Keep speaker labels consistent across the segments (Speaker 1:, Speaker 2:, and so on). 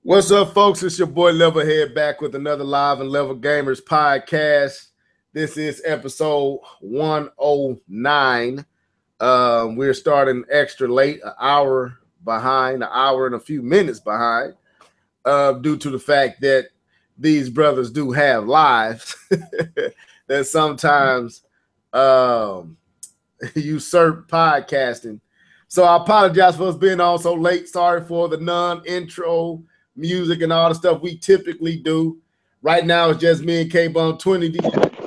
Speaker 1: What's up, folks? It's your boy Levelhead back with another Live and Level Gamers podcast. This is episode 109. We're starting extra late, an hour behind, an hour and a few minutes behind, due to the fact that these brothers do have lives that sometimes usurp podcasting. So I apologize for us being on so late. Sorry for the non-intro music and all the stuff we typically do. Right now it's just me and K-Bone 20.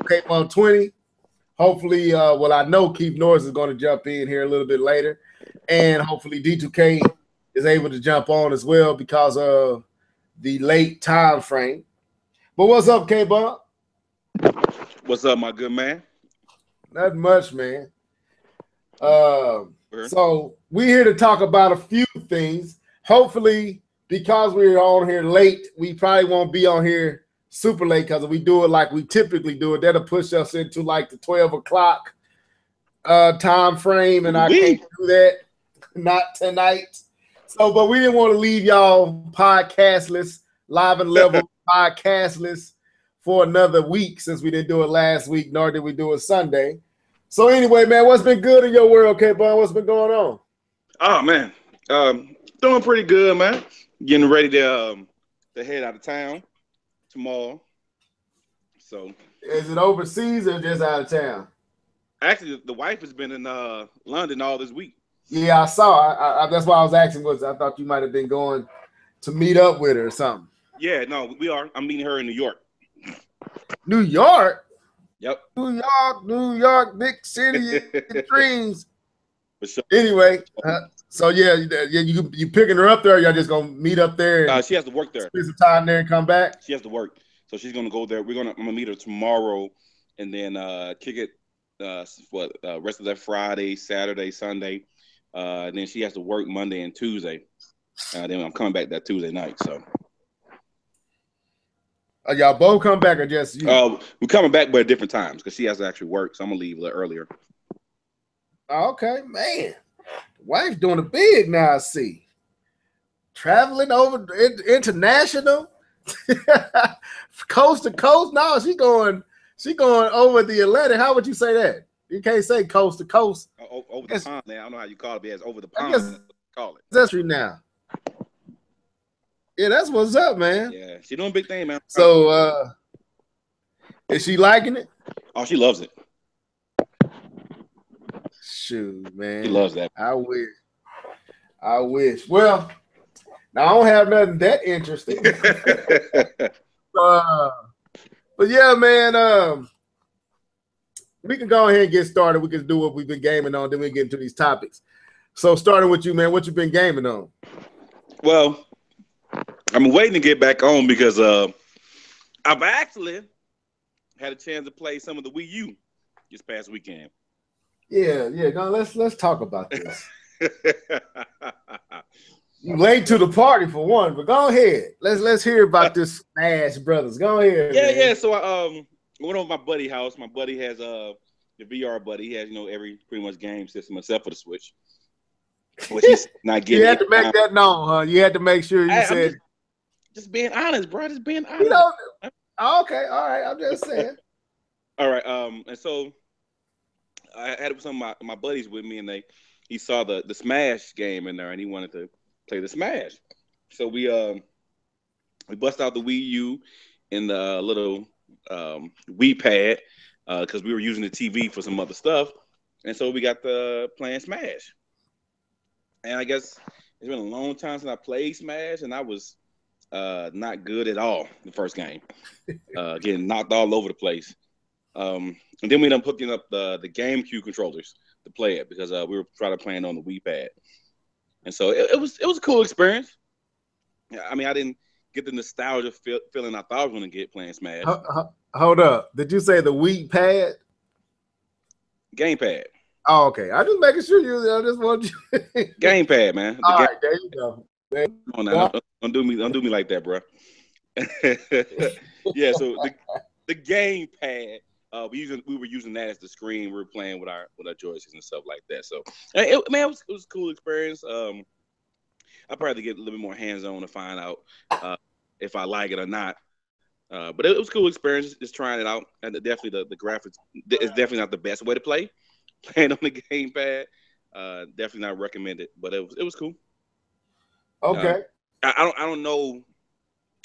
Speaker 1: K-Bone 20. Hopefully, I know Keith Norris is going to jump in here a little bit later, and hopefully D2K is able to jump on as well because of the late time frame. But what's up, K-Bone?
Speaker 2: What's up, my good man?
Speaker 1: Not much, man. So we're here to talk about a few things. Hopefully, because we're on here late, we probably won't be on here super late because if we do it like we typically do it, that'll push us into like the 12 o'clock time frame, and I can't do that. Not tonight. So, but we didn't want to leave y'all podcastless, Live and Level podcastless for another week since we didn't do it last week, nor did we do it Sunday. So anyway, man, what's been good in your world, K-Bone? What's been going on?
Speaker 2: Oh, man. Doing pretty good, man. Getting ready to head out of town tomorrow. So,
Speaker 1: is it overseas or just out of town?
Speaker 2: Actually, the wife has been in London all this week.
Speaker 1: Yeah, I saw. That's why I was asking. I thought you might have been going to meet up with her or something.
Speaker 2: Yeah, no, we are. I'm meeting her in New York.
Speaker 1: New York?
Speaker 2: Yep.
Speaker 1: New York, big city dreams.
Speaker 2: For sure.
Speaker 1: Anyway, so you picking her up there, or y'all just gonna meet up there? And
Speaker 2: she has to work there.
Speaker 1: Spend some time there and come back.
Speaker 2: She has to work, so she's gonna go there. I'm gonna meet her tomorrow, and then kick it rest of that Friday, Saturday, Sunday, and then she has to work Monday and Tuesday. Then I'm coming back that Tuesday night. So.
Speaker 1: Y'all both come back or just you?
Speaker 2: We're coming back, but at different times because she has to actually work, so I'm gonna leave a little earlier.
Speaker 1: Okay, man. The wife's doing it big now, I see. Traveling over international, coast to coast. No, she going over the Atlantic. How would you say that? You can't say coast to coast.
Speaker 2: Over the pond, man. I don't know how you call it, but it's over the pond. I guess call it.
Speaker 1: That's true now. Yeah, that's what's up, man.
Speaker 2: Yeah, she doing a big thing, man.
Speaker 1: So, is she liking it?
Speaker 2: Oh, she loves it.
Speaker 1: Shoot, man.
Speaker 2: She loves that.
Speaker 1: I wish. Well, now I don't have nothing that interesting. But yeah, man, we can go ahead and get started. We can do what we've been gaming on, then we get into these topics. So starting with you, man, what you been gaming on?
Speaker 2: Well, I'm waiting to get back on because I've actually had a chance to play some of the Wii U this past weekend.
Speaker 1: Yeah. No, let's talk about this. You late to the party for one, but go ahead. Let's hear about this Smash Brothers. Go ahead.
Speaker 2: Yeah. So I went over to my buddy's house. My buddy has the VR buddy. He has every pretty much game system except for the Switch. Which he's not getting.
Speaker 1: You had to make that known, huh? You had to make sure you said.
Speaker 2: Just being honest, bro. Just being honest.
Speaker 1: Okay, all right. I'm just saying.
Speaker 2: All right. And so I had some of my buddies with me, and he saw the Smash game in there, and he wanted to play the Smash. So we bust out the Wii U and the little Wii Pad because we were using the TV for some other stuff, and so we got the playing Smash. And I guess it's been a long time since I played Smash, and I was not good at all the first game. Getting knocked all over the place. And then we ended up hooking up the GameCube controllers to play it because we were trying to play it on the Wii Pad. And so it was a cool experience. I mean, I didn't get the nostalgia feeling I thought I was going to get playing Smash.
Speaker 1: Hold up. Did you say the Wii Pad?
Speaker 2: Gamepad.
Speaker 1: Oh, okay. I just making sure I just want you.
Speaker 2: Gamepad, man.
Speaker 1: All right, there you go.
Speaker 2: Come on now. Don't do me like that, bro. Yeah, so the gamepad, we were using that as the screen. We were playing with our joysticks and stuff like that. So, it was a cool experience. I'll probably get a little bit more hands-on to find out if I like it or not. But it was a cool experience just trying it out. And definitely the graphics is definitely not the best way to play. Playing on the gamepad, definitely not recommended. But it was cool.
Speaker 1: Okay.
Speaker 2: I don't know,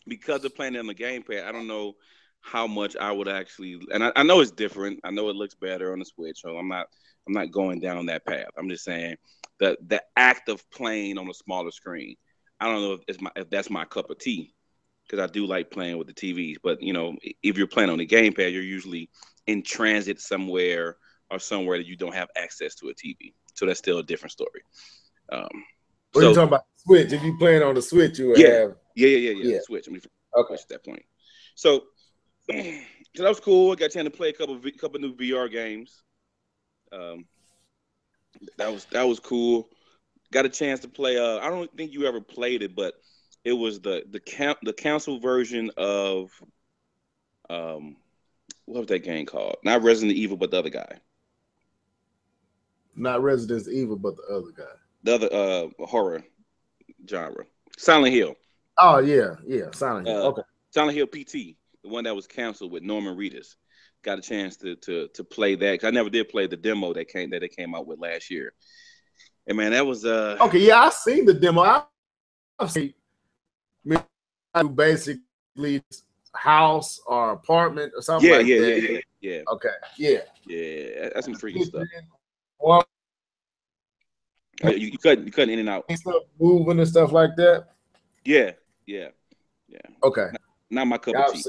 Speaker 2: because of playing it on the gamepad, I don't know how much I would actually, and I know it's different. I know it looks better on the Switch, so I'm not going down that path. I'm just saying that the act of playing on a smaller screen, I don't know if that's my cup of tea, because I do like playing with the TVs. But you know, if you're playing on the gamepad, you're usually in transit somewhere or somewhere that you don't have access to a TV, so that's still a different story.
Speaker 1: What are you talking about? Switch. If you playing on the Switch, you would have.
Speaker 2: Yeah. Switch. Okay. At that point. So that was cool. I got a chance to play a couple new VR games. That was cool. Got a chance to play. I don't think you ever played it, but it was the console version of what was that game called? Not Resident Evil, but the other guy.
Speaker 1: Not Resident Evil, but the other guy.
Speaker 2: The other horror genre. Silent Hill.
Speaker 1: Oh yeah, Silent Hill. Okay.
Speaker 2: Silent Hill PT, the one that was canceled with Norman Reedus. Got a chance to play that, because I never did play the demo that they came out with last year. And man, that was
Speaker 1: okay. Yeah, I seen the demo. I've seen basically house or apartment or something like that.
Speaker 2: Yeah.
Speaker 1: Okay. Yeah.
Speaker 2: Yeah, that's some freaky stuff.
Speaker 1: Well,
Speaker 2: you cutting in and out.
Speaker 1: Stuff moving and stuff like that.
Speaker 2: Yeah.
Speaker 1: Okay.
Speaker 2: Not my cup of tea.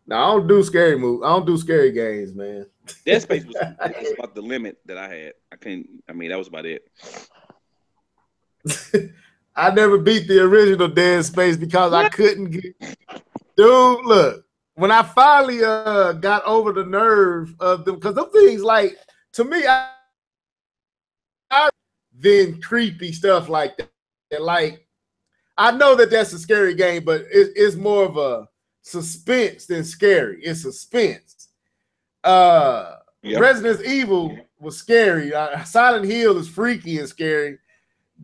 Speaker 1: No, I don't do scary movies. I don't do scary games, man.
Speaker 2: Dead Space was about the limit that I had. That was about it.
Speaker 1: I never beat the original Dead Space because I couldn't get. Dude, look, when I finally got over the nerve of them, because them things, like, to me, I then creepy stuff like that. Like, I know that that's a scary game, but it's more of a suspense than scary. It's suspense. Resident Evil was scary. Silent Hill is freaky and scary.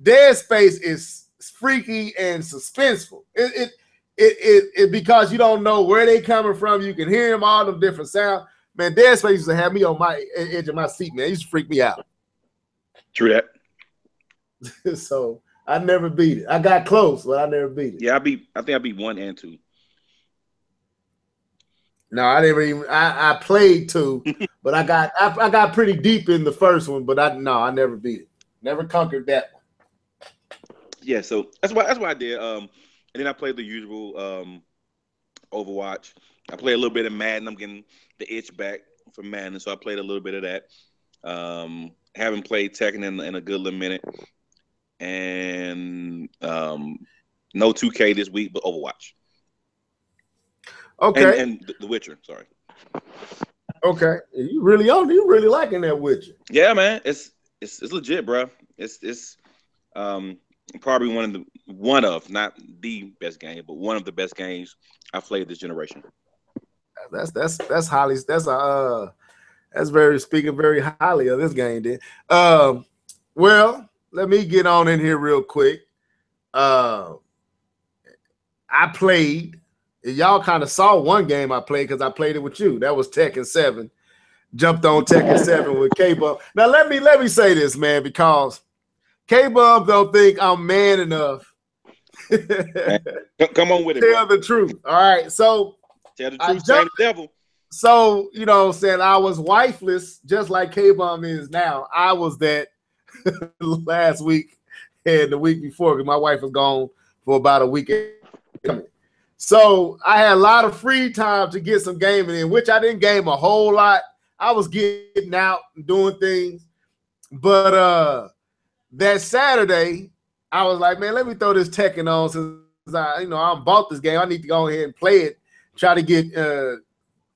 Speaker 1: Dead Space is freaky and suspenseful. It because you don't know where they coming from. You can hear them, all them different sounds. Man, Dead Space used to have me on my edge of my seat, man. It used to freak me out.
Speaker 2: True that.
Speaker 1: So I never beat it. I got close, but I never beat it.
Speaker 2: Yeah, I think I beat 1 and 2.
Speaker 1: No, I never even. I played 2, but I got pretty deep in the first one, but I never beat it. Never conquered that one.
Speaker 2: Yeah, so that's what I did. And then I played the usual Overwatch. I played a little bit of Madden. I'm getting the itch back from Madden, so I played a little bit of that. Haven't played Tekken in a good little minute, and no 2K this week, but Overwatch.
Speaker 1: Okay.
Speaker 2: And The Witcher. Sorry.
Speaker 1: Okay, you really liking that Witcher?
Speaker 2: Yeah, man, it's legit, bro. It's probably one of not the best game, but one of the best games I've played this generation.
Speaker 1: That's highly. That's speaking very highly of this game. Then, well, let me get on in here real quick. I played. Y'all kind of saw one game I played because I played it with you. That was Tekken 7. Jumped on Tekken 7 with K-Bub. Now let me say this, man, because K-Bub don't think I'm man enough.
Speaker 2: Come on with it.
Speaker 1: Tell the truth. All right. So
Speaker 2: tell the truth, say the devil.
Speaker 1: So, you know what I'm saying, I was wifeless, just like K-Bum is now. I was that last week and the week before, because my wife was gone for about a week. So I had a lot of free time to get some gaming in, which I didn't game a whole lot. I was getting out and doing things. But that Saturday, I was like, man, let me throw this Tekken on since I bought this game. I need to go ahead and play it, try to get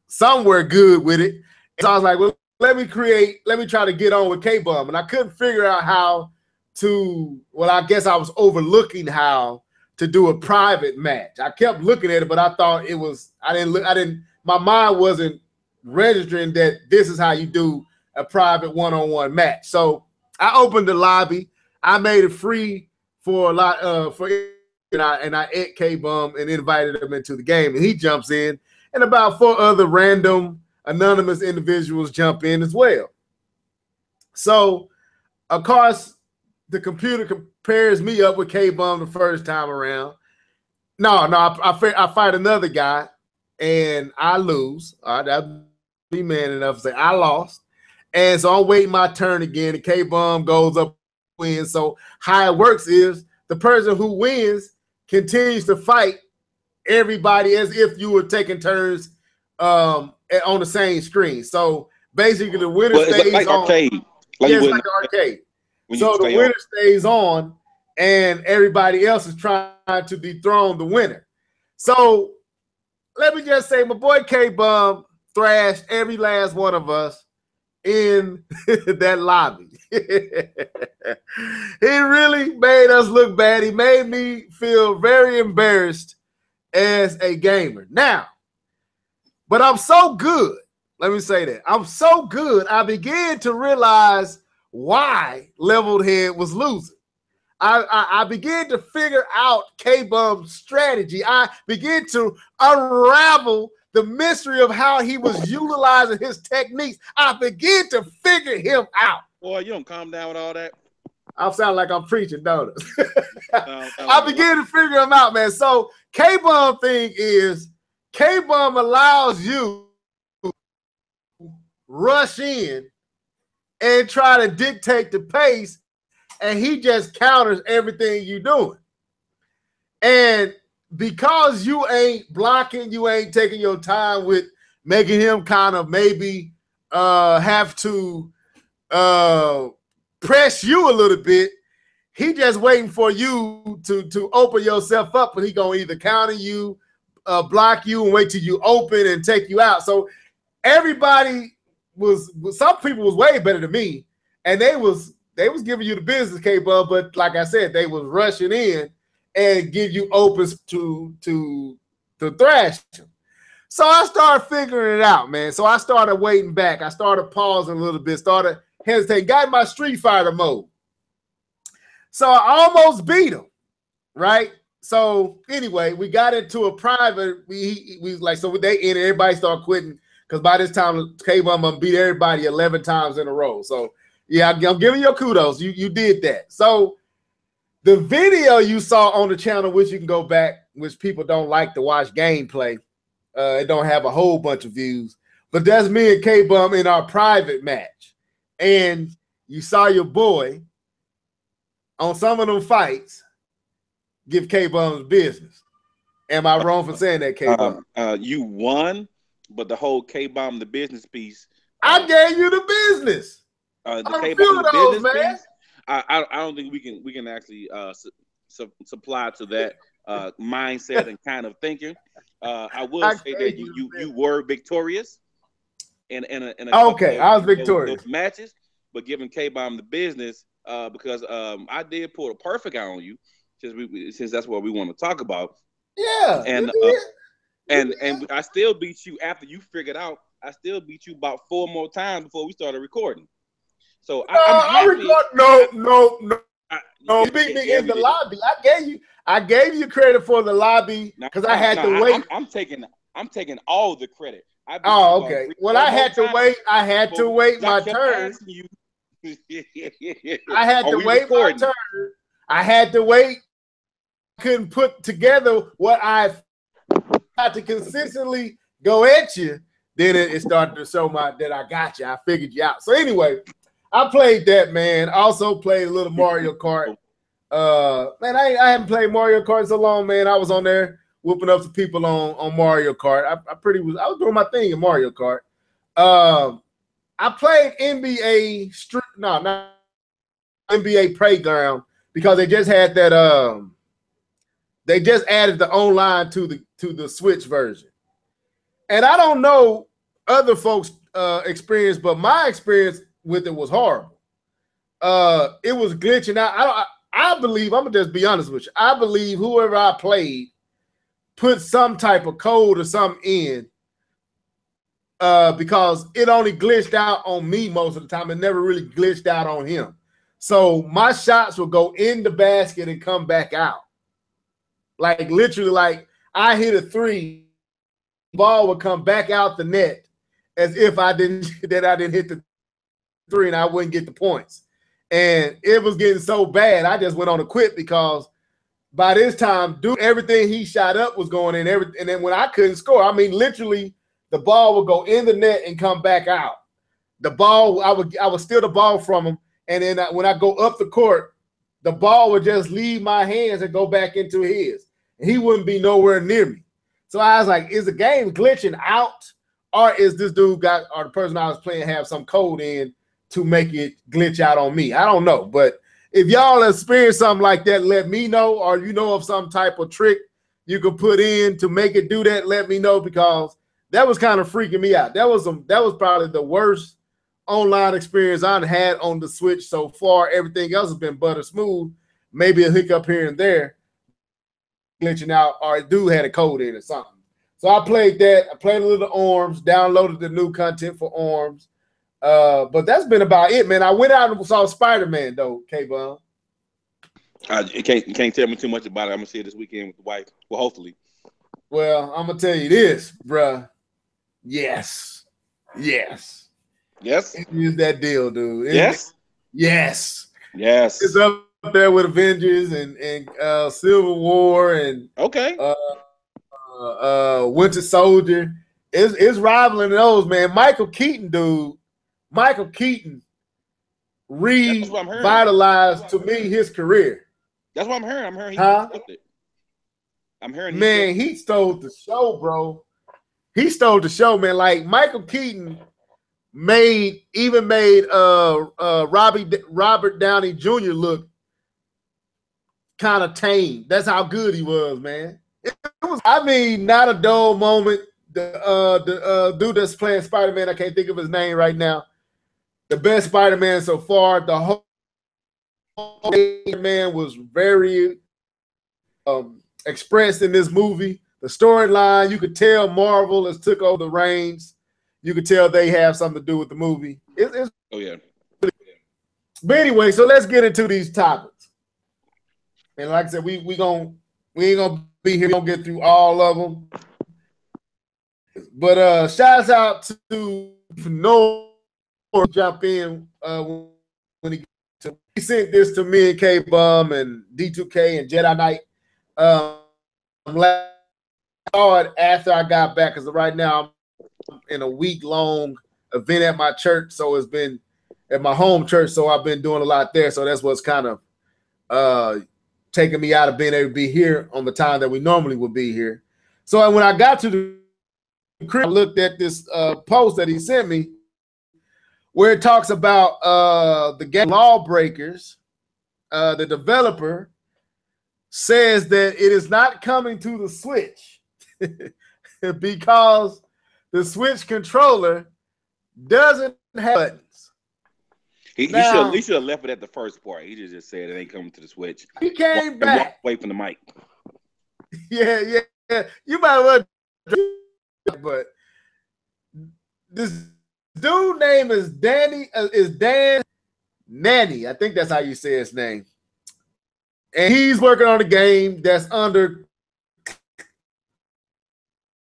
Speaker 1: somewhere good with it. So I was like, well, let me try to get on with K-Bum. And I couldn't figure out how to, well, I guess I was overlooking how to do a private match. I kept looking at it, but I thought it was, my mind wasn't registering that this is how you do a private one-on-one match. So I opened the lobby. I made it free for a lot and I ate K-Bum and invited him into the game, and he jumps in, and about 4 other random anonymous individuals jump in as well. So, of course, the computer compares me up with K-Bum the first time around. I fight another guy, and I lose. All right, that'd be man enough to say I lost. And so I'm waiting my turn again, and K-Bum goes up, wins. So how it works is the person who wins continues to fight everybody as if you were taking turns on the same screen. So basically, the winner stays
Speaker 2: like
Speaker 1: on.
Speaker 2: Arcade.
Speaker 1: Like the arcade. So the winner stays on, and everybody else is trying to dethrone the winner. So let me just say, my boy K-Bum thrashed every last one of us in that lobby. He really made us look bad. He made me feel very embarrassed as a gamer. Now, but I'm so good. Let me say that. I'm so good, I began to realize why Leveled Head was losing. I began to figure out K-Bum's strategy. I began to unravel the mystery of how he was utilizing his techniques. I began to figure him out.
Speaker 2: Boy, you don't calm down with all that.
Speaker 1: I sound like I'm preaching, don't I? I began to figure him out, man. So K-Bum thing is, K-Bum allows you to rush in and try to dictate the pace, and he just counters everything you're doing. And because you ain't blocking, you ain't taking your time with making him kind of maybe have to press you a little bit, he just waiting for you to open yourself up, and he gonna either counter you, block you, and wait till you open and take you out. So everybody some people was way better than me, and they was giving you the business, K-Bub, but like I said, they was rushing in and give you opens to thrash him. So I started figuring it out, man. So I started waiting back. I started pausing a little bit, started hesitating, got in my Street Fighter mode. So I almost beat him, right? So anyway, we got into a private. We like, so they ended, everybody started quitting, because by this time, K-Bum beat everybody 11 times in a row. So yeah, I'm giving you kudos. You did that. So the video you saw on the channel, which you can go back, which people don't like to watch gameplay, it don't have a whole bunch of views, but that's me and K-Bum in our private match. And you saw your boy on some of them fights give K-Bum's business. Am I wrong for saying that, K-Bum?
Speaker 2: You won, but the whole K-Bum the business piece.
Speaker 1: I gave you the business.
Speaker 2: The K-Bum the business piece. I don't think we can actually supply to that mindset and kind of thinking. I will say that you were victorious in a
Speaker 1: okay, I was victorious
Speaker 2: those matches, but giving K-Bum the business because I did pull a perfect out on you, since that's what we want to talk about.
Speaker 1: Yeah,
Speaker 2: and I still beat you after you figured out. I still beat you about 4 more times before we started recording. So I'm happy.
Speaker 1: No. You beat me in the lobby. I gave you credit for the lobby because I had to wait.
Speaker 2: I'm taking all the credit.
Speaker 1: Oh, okay. Well, I had to wait. I had to wait my turn. I had to wait my turn. I had to wait. Couldn't put together what I had to consistently go at you. Then it started to show that I got you. I figured you out. So anyway, I played that, man. I also played a little Mario Kart. Man, I haven't played Mario Kart so long, man. I was on there whooping up some people on Mario Kart. I was doing my thing in Mario Kart. I played NBA not NBA Playground because they just had that. They just added the online to the Switch version, and I don't know other folks' experience, but my experience with it was horrible. It was glitching out. I believe, I'm gonna just be honest with you, I believe whoever I played put some type of code or something in because it only glitched out on me most of the time. It never really glitched out on him. So my shots would go in the basket and come back out. Like literally, like I hit a three, ball would come back out the net as if I didn't hit the three and I wouldn't get the points. And it was getting so bad, I just went on to quit because by this time, dude, everything he shot up was going in. And then when I couldn't score, I mean, literally, the ball would go in the net and come back out. The ball, I would steal the ball from him, and then when I go up the court, the ball would just leave my hands and go back into his. And he wouldn't be nowhere near me. So I was like, is the game glitching out, or is this dude or the person I was playing have some code in to make it glitch out on me? I don't know, but if y'all experience something like that, let me know, or you know of some type of trick you could put in to make it do that, let me know, because that was kind of freaking me out. That was probably the worst online experience I've had on the Switch so far. Everything else has been butter smooth, maybe a hiccup here and there, glitching out, or a dude had a code in or something. So I played that. I played a little ARMS, downloaded the new content for ARMS. But that's been about it, man. I went out and saw Spider-Man, though, K-Bum.
Speaker 2: You can't tell me too much about it. I'm going to see it this weekend with the wife. Well, hopefully.
Speaker 1: Well, I'm going to tell you this, bruh. Yes. Yes.
Speaker 2: Yes?
Speaker 1: It is that deal, dude.
Speaker 2: Yes?
Speaker 1: Yes.
Speaker 2: Yes.
Speaker 1: It's up there with Avengers and Civil War and Winter Soldier. It's rivaling those, man. Michael Keaton, dude. Michael Keaton revitalized to me his career.
Speaker 2: That's what I'm hearing. I'm hearing
Speaker 1: he stole the show, bro. He stole the show, man. Like Michael Keaton made Robert Downey Jr. look kind of tame. That's how good he was, man. It was, I mean, not a dull moment. The dude that's playing Spider-Man, I can't think of his name right now. The best Spider-Man so far. The whole man was very expressed in this movie. The storyline, you could tell Marvel has took over the reins. You could tell they have something to do with the movie.
Speaker 2: Oh yeah.
Speaker 1: But anyway, so let's get into these topics. And like I said, we ain't gonna be here. We gonna get through all of them. But shouts out to Noah. Jump in when he sent this to me and K-Bum and D2K and Jedi Knight. I saw it after I got back because right now I'm in a week-long event at my church, so it's been at my home church, so I've been doing a lot there. So that's what's kind of taking me out of being able to be here on the time that we normally would be here. So when I got to the crib, I looked at this post that he sent me, where it talks about the game Lawbreakers. The developer says that it is not coming to the Switch because the Switch controller doesn't have buttons.
Speaker 2: He should have left it at the first part. He just said it ain't coming to the Switch.
Speaker 1: He came back.
Speaker 2: Away from the mic.
Speaker 1: Yeah. You might well, but this dude name is Dan Nanni. I think that's how you say his name. And he's working on a game that's under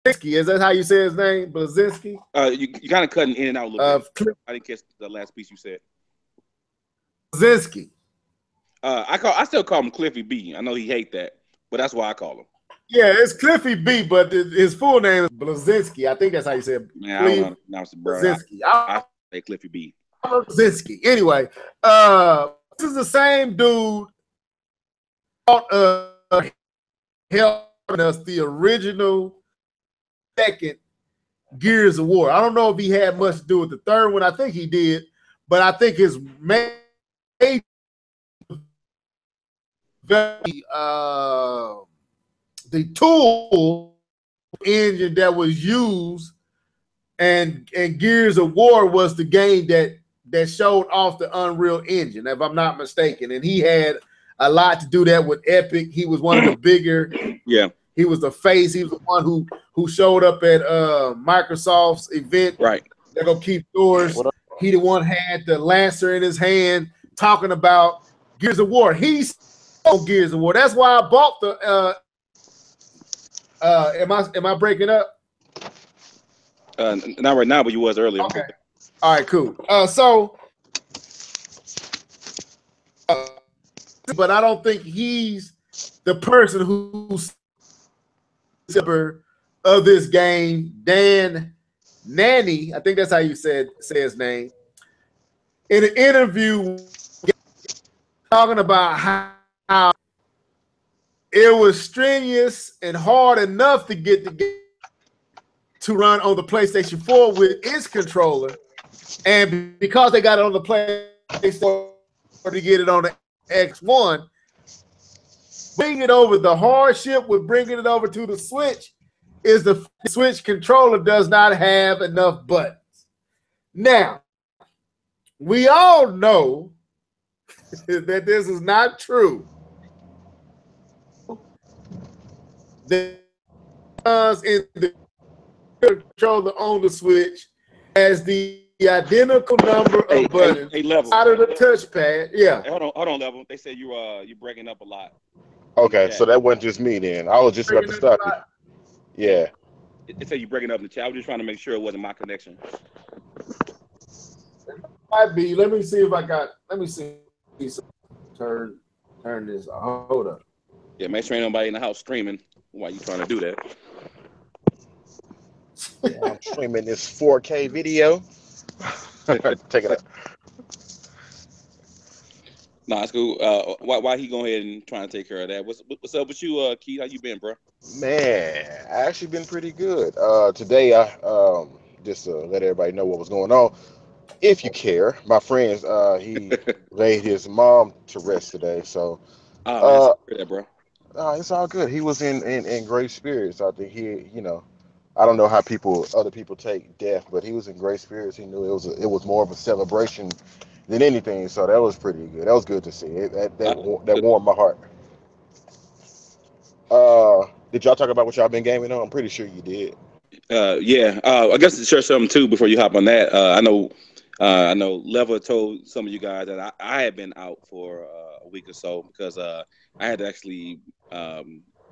Speaker 1: Blazinski. Is that how you say his name? Blazinski?
Speaker 2: You kind of cutting in and out a little bit. I didn't catch the last piece you said.
Speaker 1: Blazinski.
Speaker 2: I still call him Cliffy B. I know he hate that, but that's why I call him.
Speaker 1: Yeah, it's Cliffy B, but his full name is Blazinski. I think that's how you say it.
Speaker 2: Man, I don't know. Pronounce it, bro.
Speaker 1: Blazinski.
Speaker 2: I say Cliffy B.
Speaker 1: Blazinski. Anyway, this is the same dude helping us the original second Gears of War. I don't know if he had much to do with the third one. I think he did, but I think his main the tool engine that was used and Gears of War was the game that showed off the Unreal Engine, if I'm not mistaken. And he had a lot to do that with Epic. He was one of the bigger.
Speaker 2: Yeah.
Speaker 1: He was the face. He was the one who showed up at Microsoft's event.
Speaker 2: Right.
Speaker 1: They're gonna keep doors. He the one had the Lancer in his hand, talking about Gears of War. He's on Gears of War. That's why I bought the. Am I breaking up?
Speaker 2: Not right now, but you was earlier.
Speaker 1: Okay. All right, cool. But I don't think he's the person who's of this game. Dan Nanni, I think that's how you say his name. In an interview, talking about how it was strenuous and hard enough to get the game to run on the PlayStation 4 with its controller, and because they got it on the PlayStation to get it on the X1, bring it over. The hardship with bringing it over to the Switch is the Switch controller does not have enough buttons. Now, we all know that this is not true. The in the controller on the Switch as the identical number of buttons out of the touchpad. Yeah.
Speaker 2: Hold on, Level. They said you're breaking up a lot.
Speaker 3: Okay, so that wasn't just me then. I was just about to stop you. Yeah.
Speaker 2: It said you breaking up in the chat. I was just trying to make sure it wasn't my connection.
Speaker 1: It might be. Let me see if I got. Let me see. Turn this. Hold up.
Speaker 2: Yeah, make sure ain't nobody in the house screaming while you trying to do that.
Speaker 3: Yeah, I'm streaming this 4K video. Take it out.
Speaker 2: Nah, it's cool. Why he go ahead and trying to take care of that? What's up with you, Keith? How you been, bro?
Speaker 3: Man, I actually been pretty good. Today, I just to let everybody know what was going on. If you care, my friends, he laid his mom to rest today. So,
Speaker 2: man, that, bro.
Speaker 3: It's all good. He was in great spirits. I think I don't know how other people take death, but he was in great spirits. He knew it was more of a celebration than anything. So that was pretty good. That was good to see. That warmed my heart. Did y'all talk about what y'all been gaming on? I'm pretty sure you did.
Speaker 2: Yeah. I guess to share something too before you hop on that. I know Level told some of you guys that I had been out for a week or so because I had to actually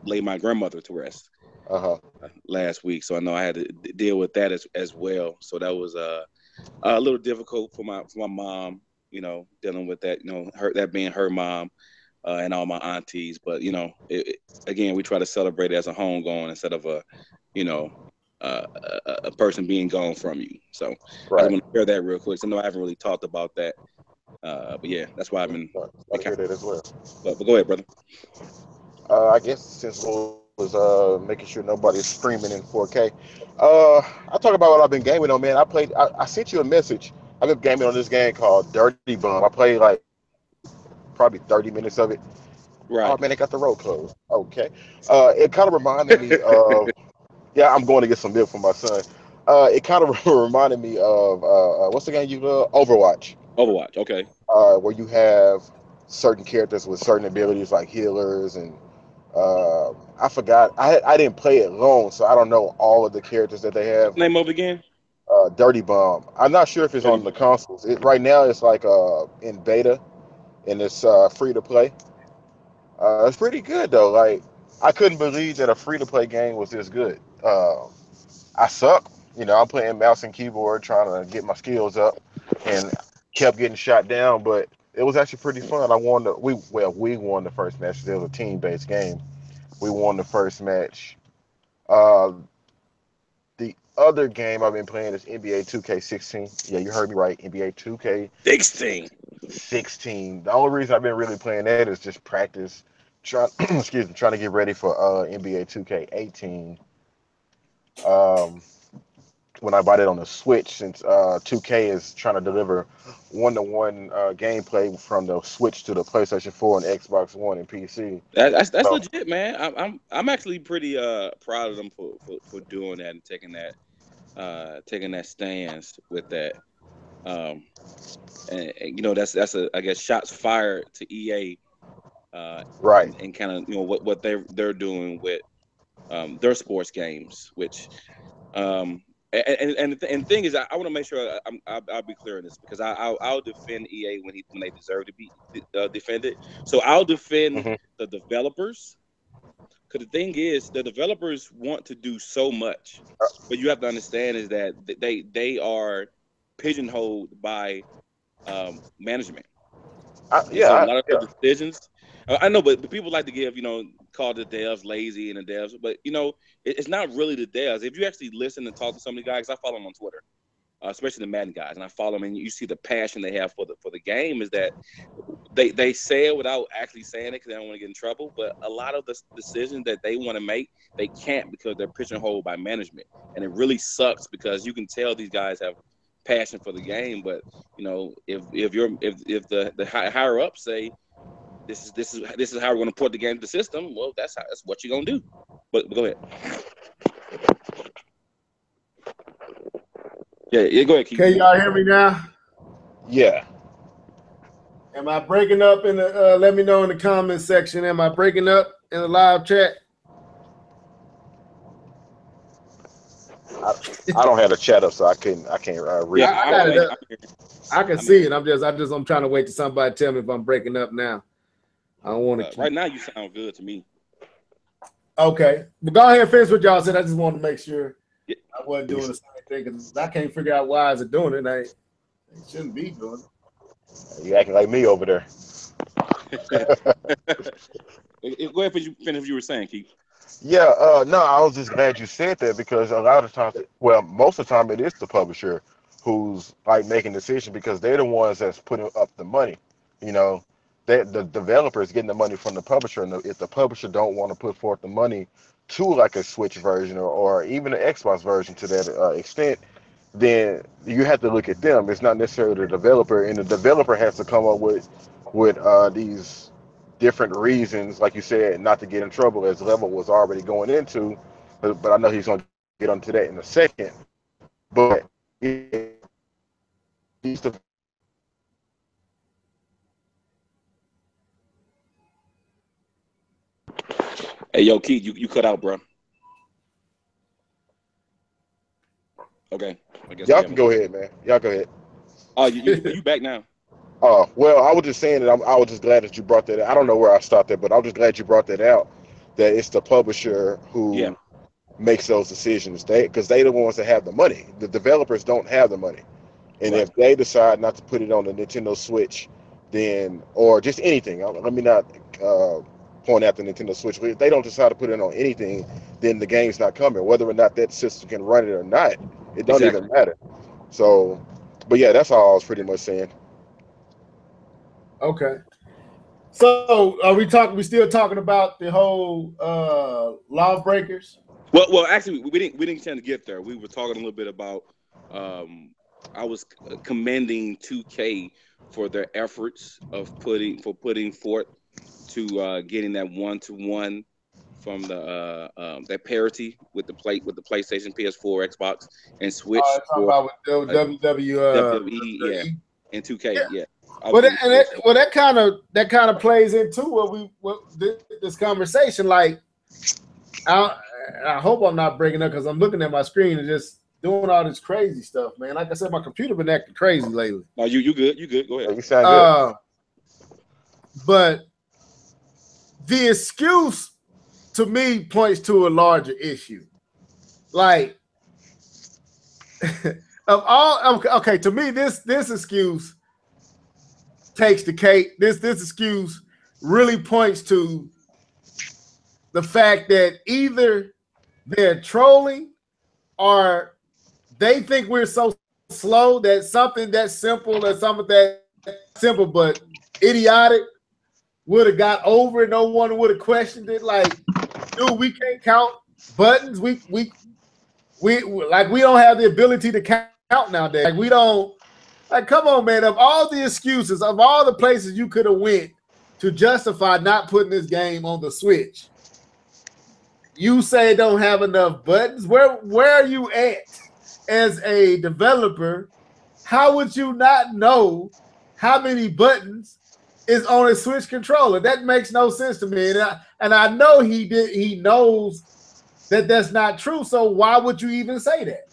Speaker 2: lay my grandmother to rest last week. So I know I had to deal with that as well. So that was a little difficult for my mom, dealing with that, that being her mom and all my aunties. But, again, we try to celebrate it as a homegoing instead of a person being gone from you. So I just want to share that real quick. So I know I haven't really talked about that. But yeah, that's why I've been.
Speaker 3: I hear that as well.
Speaker 2: But go ahead, brother.
Speaker 3: I guess since was making sure nobody's streaming in 4K. I'll talk about what I've been gaming on, man. I sent you a message. I've been gaming on this game called Dirty Bum. I played like probably 30 minutes of it.
Speaker 2: Right.
Speaker 3: Oh man, they got the road closed. Okay. It kind of reminded me of yeah, I'm going to get some milk for my son. It kind of reminded me of what's the game you love? Overwatch.
Speaker 2: Overwatch, okay.
Speaker 3: Where you have certain characters with certain abilities like healers and I forgot. I didn't play it long, so I don't know all of the characters that they have.
Speaker 2: Name of it again?
Speaker 3: Dirty Bomb. I'm not sure if it's on the consoles. Right now it's like in beta and it's free to play. It's pretty good though. Like I couldn't believe that a free to play game was this good. I suck. I'm playing mouse and keyboard trying to get my skills up and kept getting shot down, but it was actually pretty fun. We won the first match. It was a team-based game. We won the first match. The other game I've been playing is NBA 2K16. Yeah, you heard me right. NBA 2K16. The only reason I've been really playing that is just practice. Trying to get ready for NBA 2K18. When I bought it on the Switch, since 2K is trying to deliver one-to-one gameplay from the Switch to the PlayStation 4 and Xboxone and PC.
Speaker 2: That's legit, man. I'm actually pretty proud of them for doing that and taking that stance with that. And that's I guess shots fired to EA.
Speaker 3: Right.
Speaker 2: And kind of what they're doing with their sports games, which And the thing is, I want to make sure I'll be clear on this, because I'll defend EA when they deserve to be defended. So I'll defend the developers, because the thing is, the developers want to do so much, but you have to understand is that they are pigeonholed by management. So a lot of the decisions, I know, but people like to give, call the devs lazy and the devs, but it's not really the devs. If you actually listen and talk to some of the guys, I follow them on Twitter, especially the Madden guys, and I follow them, and you see the passion they have for the game. Is that they say it without actually saying it because they don't want to get in trouble. But a lot of the decisions that they want to make, they can't, because they're pigeonholed by management, and it really sucks, because you can tell these guys have passion for the game, but if the higher ups say this is how we're going to port the game to the system, well, that's what you're going to do. But go ahead. Yeah, go ahead, Keith.
Speaker 1: Can y'all hear me now?
Speaker 3: Yeah.
Speaker 1: Am I breaking up in the? Let me know in the comment section. Am I breaking up in the live chat?
Speaker 3: I don't have the chat up, so I can't read.
Speaker 1: Yeah, I got it up. I can see it. I'm trying to wait till somebody tell me if I'm breaking up now. I don't want to.
Speaker 2: Right now, you sound good to me.
Speaker 1: Okay, but go ahead and finish what y'all said. I just wanted to make sure I wasn't doing the same thing, because I can't figure out why is it doing it. They shouldn't be doing it.
Speaker 3: You acting like me over there.
Speaker 2: Go ahead, finish what you were saying, Keith.
Speaker 3: Yeah, no, I was just glad you said that, because a lot of times, well, most of the time it is the publisher who's like making decisions, because they're the ones that's putting up the money. The developer is getting the money from the publisher, and if the publisher don't want to put forth the money to like a Switch version or even an Xbox version to that extent, then you have to look at them. It's not necessarily the developer, and the developer has to come up with these different reasons, like you said, not to get in trouble, as Level was already going into. But I know he's going to get onto that in a second. But he's the
Speaker 2: Hey, yo, Keith, you cut out, bro. Okay, I guess
Speaker 3: y'all can go ahead, man. Y'all go ahead.
Speaker 2: Oh, you back now?
Speaker 3: Oh, well, I was just saying that I was just glad that you brought that out. I don't know where I stopped at, but I was just glad you brought that out, that it's the publisher who makes those decisions. Because they the ones that have the money. The developers don't have the money. And if they decide not to put it on the Nintendo Switch, then, or just anything, let me not point out the Nintendo Switch, but if they don't decide to put it on anything, then the game's not coming. Whether or not that system can run it or not, it don't even matter. So, but yeah, that's all I was pretty much saying.
Speaker 1: Okay. So are we still talking about the whole Lawbreakers?
Speaker 2: Well, actually, we didn't tend to get there. We were talking a little bit about. I was commending 2K for their efforts of putting forth to getting that 1-to-1 from the that parity with the PlayStation, PS4, Xbox, and Switch.
Speaker 1: Talking about with
Speaker 2: WWE, and 2K, yeah.
Speaker 1: Well, that kind of plays into what this conversation. Like, I hope I'm not breaking up, because I'm looking at my screen and just doing all this crazy stuff, man. Like I said, my computer been acting crazy lately.
Speaker 2: No, you good. Go ahead.
Speaker 3: You sound good.
Speaker 1: But the excuse to me points to a larger issue. Like, of all, okay, to me, this excuse takes the cake. This excuse really points to the fact that either they're trolling or they think we're so slow that something that simple but idiotic would have got over it. No one would have questioned it. Like, dude, we can't count buttons. We don't have the ability to count nowadays. Like, we don't. Like, come on, man. Of all the excuses, of all the places you could have went to justify not putting this game on the Switch, you say don't have enough buttons. Where are you at as a developer? How would you not know how many buttons is on a Switch controller? That makes no sense to me. And I know he knows that that's not true. So why would you even say that?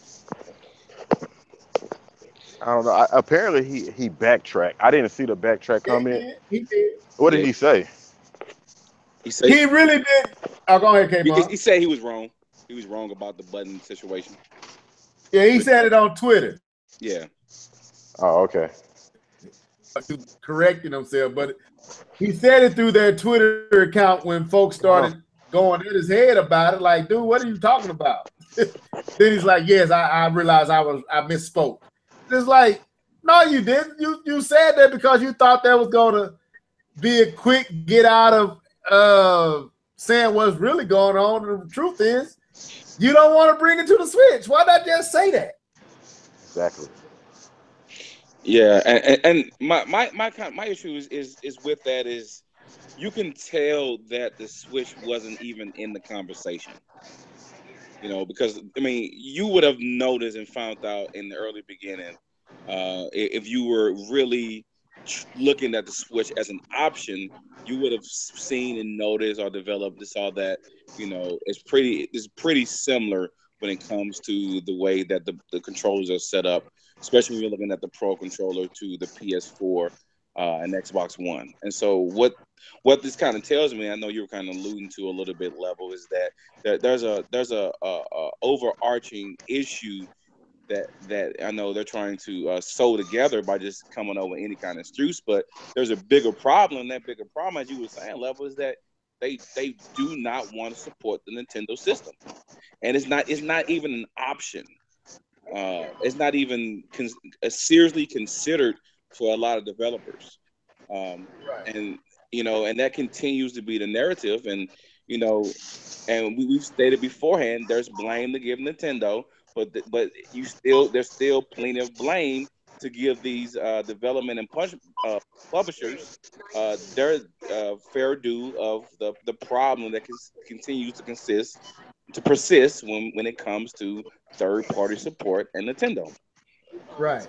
Speaker 3: I don't know. Apparently he backtracked. I didn't see the backtrack comment.
Speaker 1: He did.
Speaker 3: What did
Speaker 2: Yeah.
Speaker 3: he say?
Speaker 2: He said
Speaker 1: He really did. Oh, go ahead, K-Mon.
Speaker 2: he said he was wrong. He was wrong about the button situation.
Speaker 1: Yeah, he said it on Twitter.
Speaker 2: Yeah.
Speaker 3: Oh, okay.
Speaker 1: Correcting himself, but he said it through their Twitter account when folks started going in his head about it. Like, dude, what are you talking about? Then he's like, yes, I realized I misspoke. It's like, no, you didn't. You said that because you thought that was gonna be a quick get out of saying what's really going on. And the truth is, you don't want to bring it to the Switch. Why not just say that?
Speaker 3: Exactly.
Speaker 2: Yeah, and my issue is with that is you can tell that the Switch wasn't even in the conversation. You know, because I mean, you would have noticed and found out in the early beginning if you were really looking at the Switch as an option, you would have seen and noticed or developed this all that. You know, it's pretty similar when it comes to the way that the controllers are set up, especially when you're looking at the Pro controller to the PS4 and Xbox One. And so what this kind of tells me, I know you were kind of alluding to a little bit, Level, is that there's a overarching issue that I know they're trying to sew together by just coming over any kind of excuse. But there's a bigger problem. That bigger problem, as you were saying, Level, is that they do not want to support the Nintendo system, and it's not even an option. It's not even seriously considered for a lot of developers, and you know, and that continues to be the narrative. And you know, and we've stated beforehand, there's blame to give Nintendo, but there's still plenty of blame to give these development and publishers their fair due of the problem that continues to persist when it comes to third-party support and Nintendo.
Speaker 1: Right.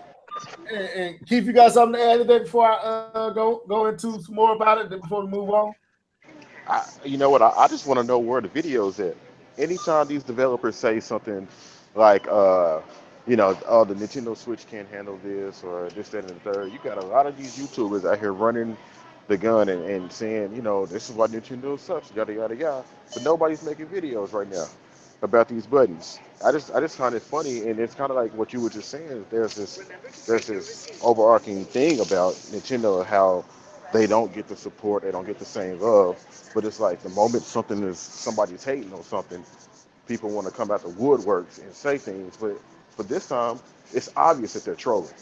Speaker 1: And Keith, you got something to add to that before I go into some more about it before we move on?
Speaker 3: You know what? I just want to know where the video's at. Anytime these developers say something like, you know, oh, the Nintendo Switch can't handle this or this, that, and the third, you got a lot of these YouTubers out here running the gun and saying, you know, this is why Nintendo sucks, yada yada yada. But nobody's making videos right now about these buttons. I just find it funny, and it's kind of like what you were just saying. There's this overarching thing about Nintendo, how they don't get the support, they don't get the same love. But it's like the moment somebody's hating on something, people want to come out the woodworks and say things. But this time, it's obvious that they're trolling.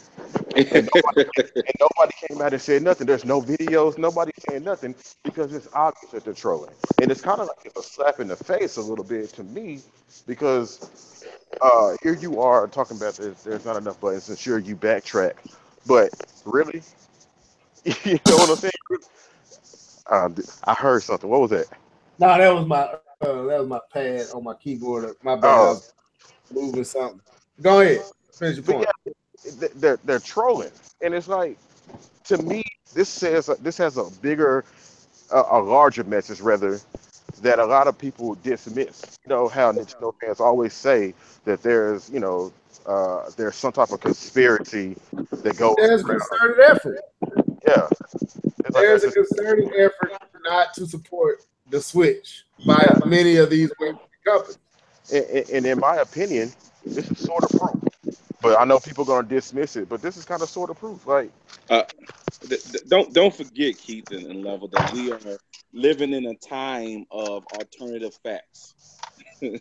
Speaker 3: And nobody came out and said nothing. There's no videos, nobody saying nothing because it's obvious that they're trolling. And it's kind of like a slap in the face a little bit to me because here you are talking about there's not enough buttons, and sure you backtrack. But really, you know what I'm saying? I heard something. What was that?
Speaker 1: No, that was my pad on my keyboard. My bad. I was moving something. Go ahead. Finish your point.
Speaker 3: Yeah, they're trolling, and it's like, to me, this has a bigger, a larger message rather that a lot of people dismiss. You know how Nintendo fans always say that there's there's some type of conspiracy that goes.
Speaker 1: There's a concerted effort.
Speaker 3: Yeah,
Speaker 1: there's a concerted effort not to support the Switch by many of these companies.
Speaker 3: And in my opinion, this is sort of proof. But I know people are going to dismiss it, but this is kind of sort of proof. Like,
Speaker 2: don't forget, Keith and Level, that we are living in a time of alternative facts.
Speaker 1: We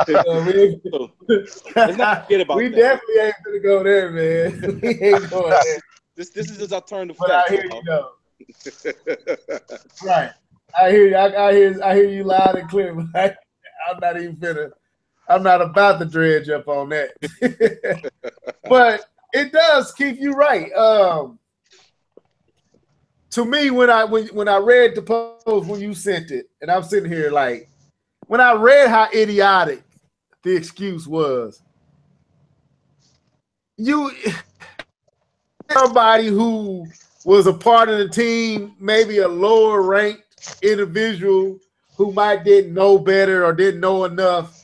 Speaker 1: definitely ain't gonna go there, man. We ain't going there.
Speaker 2: This is just alternative
Speaker 1: but
Speaker 2: facts.
Speaker 1: I hear you though. Right. I hear you. I hear you loud and clear. But I'm not about to dredge up on that. But it does keep you right. To me, when I read the post when you sent it, and I'm sitting here like, when I read how idiotic the excuse was, somebody who was a part of the team, maybe a lower ranked individual who might didn't know better or didn't know enough.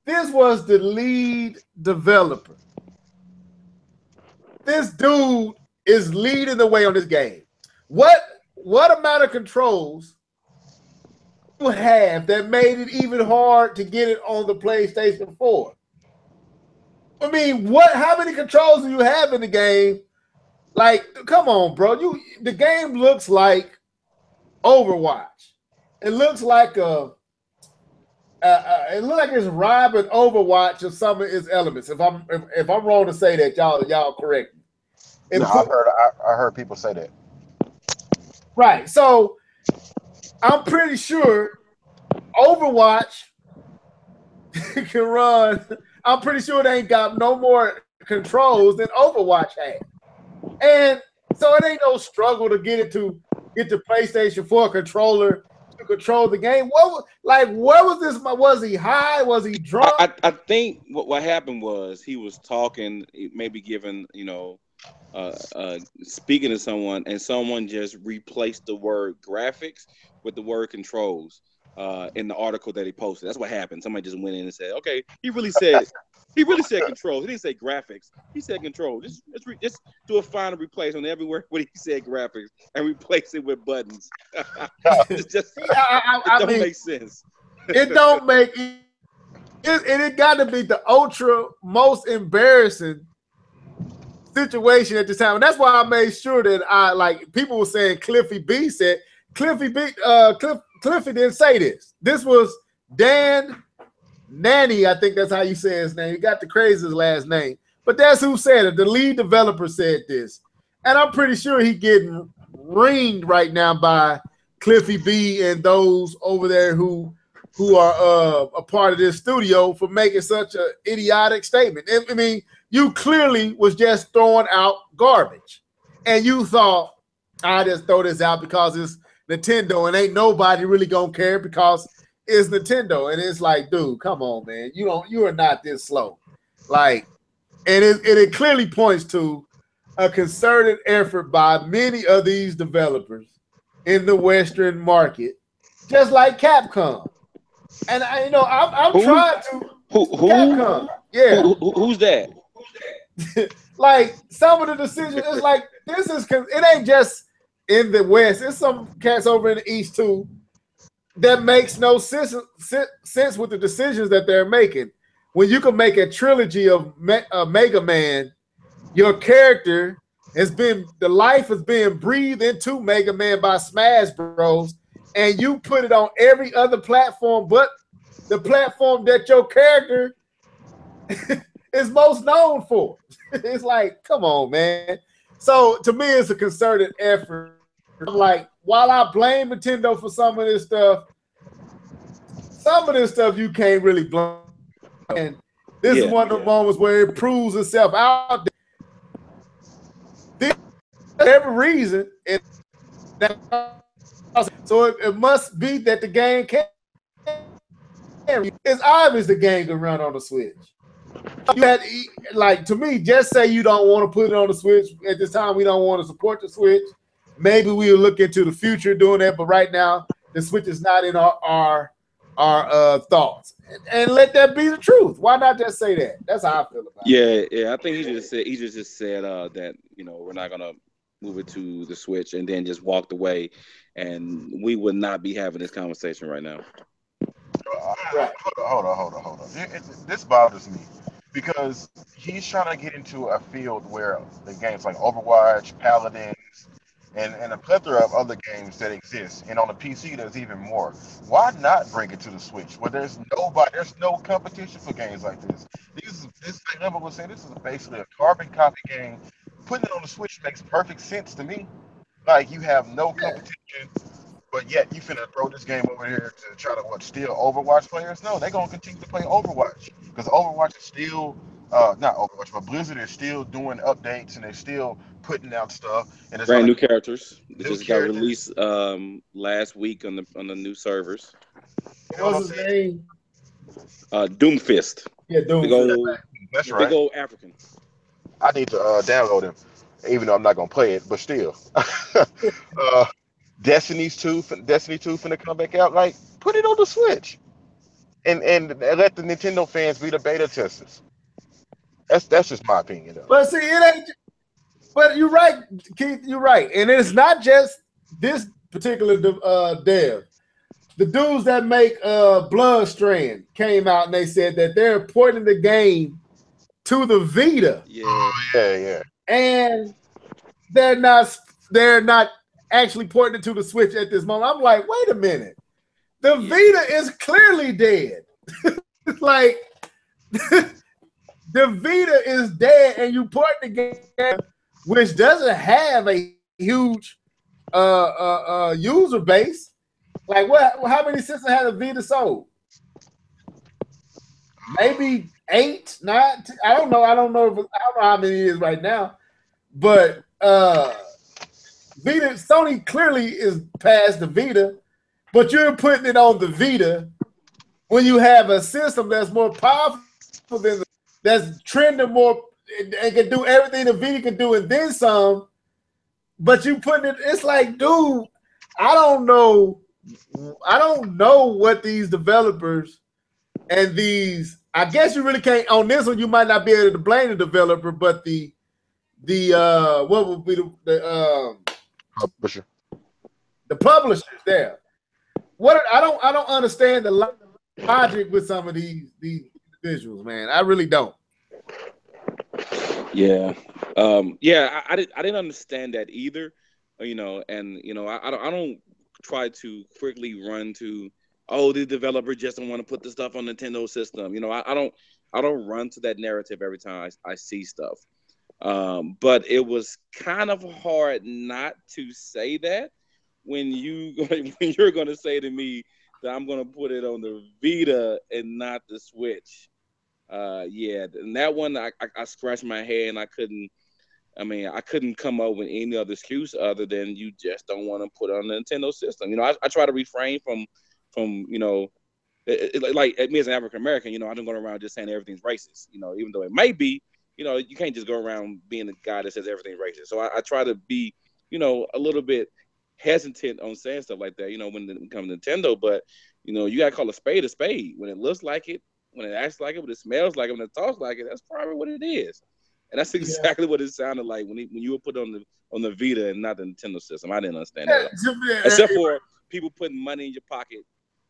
Speaker 1: This was the lead developer. this dude is leading the way on this game. What amount of controls you have that made it even hard to get it on the PlayStation 4? I mean, how many controls do you have in the game? Like, come on, bro. The game looks like Overwatch. It looks like it looks like it's robbing Overwatch of some of its elements. If I'm wrong to say that, y'all correct me.
Speaker 3: No, I heard people say that.
Speaker 1: Right. So I'm pretty sure Overwatch can run. I'm pretty sure they ain't got no more controls than Overwatch had. And so it ain't no struggle to get the PlayStation 4 controller to control the game. Where was this? Was he high? Was he drunk?
Speaker 2: I think what happened was he was talking, maybe giving, speaking to someone, and someone just replaced the word graphics with the word controls in the article that he posted. That's what happened. Somebody just went in and said, okay, he really said controls. He didn't say graphics. He said control. Just do a final replacement everywhere where he said graphics and replace it with buttons. It don't make sense.
Speaker 1: It don't make it got to be the ultra most embarrassing situation at this time. And that's why I made sure that people were saying Cliffy B said Cliffy didn't say this. This was Dan Nanni, I think that's how you say his name. He got the craziest last name. But that's who said it. The lead developer said this. And I'm pretty sure he's getting ringed right now by Cliffy B and those over there who are a part of this studio for making such an idiotic statement. I mean, you clearly was just throwing out garbage. And you thought, I just throw this out because it's Nintendo and ain't nobody really gonna care because it's Nintendo. And it's like, dude, come on, man. You are not this slow. Like, and it clearly points to a concerted effort by many of these developers in the Western market, just like Capcom. And I'm trying to Capcom. Yeah.
Speaker 2: Who's that?
Speaker 1: Like some of the decisions, it's like it ain't just in the West. It's some cats over in the East too that makes no sense with the decisions that they're making. When you can make a trilogy of Mega Man, your character the life is being breathed into Mega Man by Smash Bros. And you put it on every other platform but the platform that your character is most known for. It's like, come on, man. So to me, it's a concerted effort. I'm like, while I blame Nintendo for some of this stuff you can't really blame. And this is one of the moments where it proves itself out there. Every reason. So it must be that the game can. It's obvious the game can run on the Switch. To me, just say you don't want to put it on the Switch. At this time, we don't want to support the Switch. Maybe we'll look into the future doing that, but right now, the Switch is not in our thoughts. And let that be the truth. Why not just say that? That's how I feel about it.
Speaker 2: Yeah. I think he just said that we're not gonna move it to the Switch, and then just walked away, and we would not be having this conversation right now.
Speaker 3: Hold on. This bothers me because he's trying to get into a field where the games like Overwatch, Paladins, and a plethora of other games that exist, and on the PC there's even more. Why not bring it to the Switch where there's no competition for games like this? This like Lemon was saying, this is basically a carbon copy game. Putting it on the Switch makes perfect sense to me. Like, you have no competition, but yet you finna throw this game over here to try to steal Overwatch players? No, they're gonna continue to play Overwatch because Overwatch is still not Overwatch, but Blizzard is still doing updates and they're still putting out stuff. And it's
Speaker 2: brand new characters. It just got released last week on the new servers.
Speaker 1: What was his name?
Speaker 2: Doomfist.
Speaker 1: Yeah, Doomfist.
Speaker 3: That's right.
Speaker 2: Big old African.
Speaker 3: I need to download him, even though I'm not gonna play it, but still. Destiny 2 finna come back out. Like, put it on the Switch, and let the Nintendo fans be the beta testers. That's just my opinion, though.
Speaker 1: But see, it But you're right, Keith. You're right, and it's not just this particular dev. The dudes that make Bloodstained came out and they said that they're porting the game to the Vita.
Speaker 3: Yeah.
Speaker 1: And they're not actually porting it to the Switch at this moment. I'm like, wait a minute. The Vita is clearly dead. Like the Vita is dead, and you port the game, which doesn't have a huge user base. Like how many systems has a Vita sold? Maybe 8, 9. I don't know. I don't know how many it is right now. But Vita, Sony clearly is past the Vita, but you're putting it on the Vita when you have a system that's more powerful than that's trending more and can do everything the Vita can do and then some. But you putting it, it's like, dude, I don't know what these developers and these. I guess you really can't on this one. You might not be able to blame the developer, but the what would be the
Speaker 3: publisher?
Speaker 1: The publishers there. What I don't understand the logic with some of these visuals, man. I really don't.
Speaker 2: Yeah, I didn't understand that either. You know, and you know, I don't try to quickly run to, oh, the developer just don't want to put the stuff on Nintendo system. You know, I don't run to that narrative every time I see stuff. But it was kind of hard not to say that when you're going to say to me that I'm going to put it on the Vita and not the Switch. Yeah, and that one I scratched my head and I couldn't come up with any other excuse other than you just don't want to put it on the Nintendo system. You know, I try to refrain from you know, like me as an African American, you know, I don't go around just saying everything's racist. You know, even though it may be. You know, you can't just go around being a guy that says everything's racist. So I try to be, you know, a little bit hesitant on saying stuff like that, you know, when it comes to Nintendo. But, you know, you got to call a spade a spade. When it looks like it, when it acts like it, when it smells like it, when it talks like it, that's probably what it is. And that's exactly what it sounded like when you were put on the Vita and not the Nintendo system. I didn't understand that. Except for people putting money in your pocket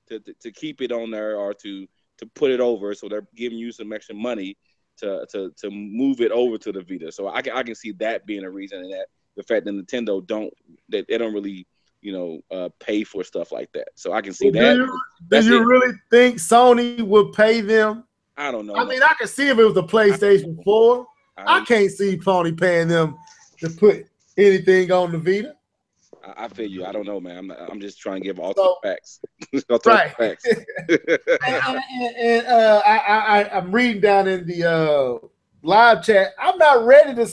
Speaker 2: to keep it on there or to put it over. So they're giving you some extra money to move it over to the Vita. So I can see that being a reason, and that the fact that Nintendo don't really, you know, pay for stuff like that. So I can see that.
Speaker 1: Do you really think Sony would pay them?
Speaker 2: I don't know.
Speaker 1: I mean, I can see if it was the PlayStation 4. I can't see Sony paying them to put anything on the Vita.
Speaker 2: I feel you. I don't know, man. I'm just trying to give all facts.
Speaker 1: Right.
Speaker 2: Facts.
Speaker 1: and I'm reading down in the live chat. I'm not ready to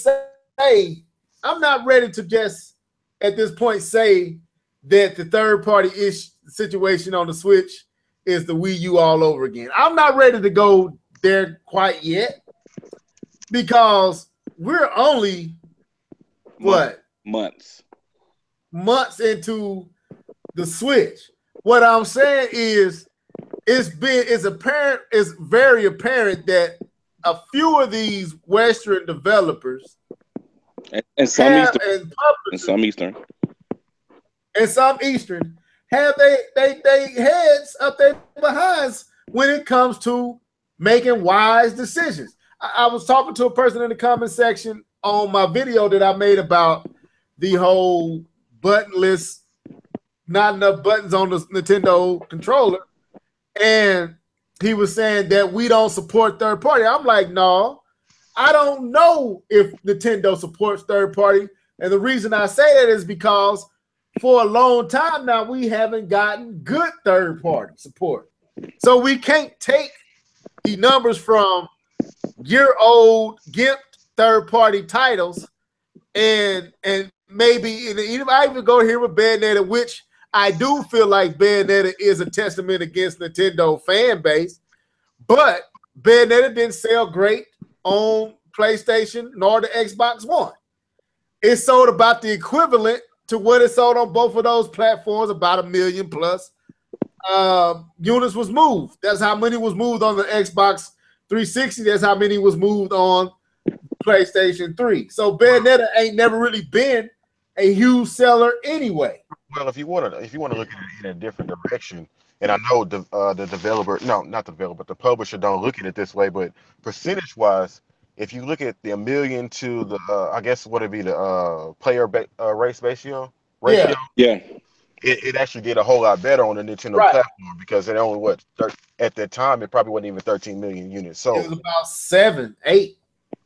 Speaker 1: just at this point say that the third-party situation on the Switch is the Wii U all over again. I'm not ready to go there quite yet because we're only months into the Switch. What I'm saying is it's very apparent that a few of these Western developers
Speaker 2: and some Eastern
Speaker 1: have they heads up their behinds when it comes to making wise decisions. I was talking to a person in the comment section on my video that I made about the whole buttonless, not enough buttons on the Nintendo controller, and he was saying that we don't support third party. I'm like, no, I don't know if Nintendo supports third party, and the reason I say that is because for a long time now we haven't gotten good third party support, so we can't take the numbers from year-old GIMP third party titles and maybe even I even go here with Bayonetta, which I do feel like Bayonetta is a testament against Nintendo fan base, but Bayonetta didn't sell great on PlayStation nor the Xbox One. It sold about the equivalent to what it sold on both of those platforms, about 1 million plus units was moved. That's how many was moved on the Xbox 360. That's how many was moved on PlayStation 3. So Bayonetta ain't never really been a huge seller anyway.
Speaker 3: Well, if you want to look at it in a different direction, and I know the developer, no, not the developer, but the publisher don't look at it this way, but percentage wise, if you look at the 1 million to the I guess what would be the race ratio,
Speaker 1: Yeah.
Speaker 2: Yeah.
Speaker 3: it actually did a whole lot better on the Nintendo
Speaker 1: Right.
Speaker 3: platform because it only at that time it probably wasn't even 13 million units
Speaker 1: It
Speaker 3: sold.
Speaker 1: was about 7, 8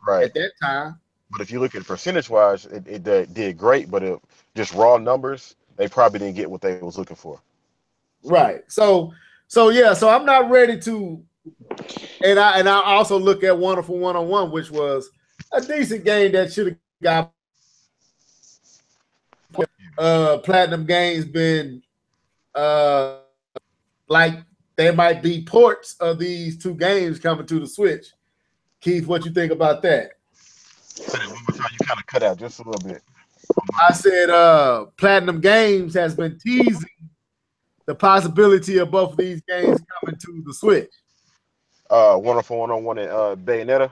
Speaker 3: Right.
Speaker 1: at that time.
Speaker 3: But if you look at percentage wise, it did great, but just raw numbers, they probably didn't get what they was looking for.
Speaker 1: Right. So yeah, so I'm not ready to, and I also look at Wonderful 101, which was a decent game that should have got Platinum Games been like there might be ports of these two games coming to the Switch. Keith, what you think about that?
Speaker 3: Say that one more time. You kind of cut out just a little bit.
Speaker 1: I said Platinum Games has been teasing the possibility of both of these games coming to the Switch.
Speaker 3: Wonderful 101 and Bayonetta.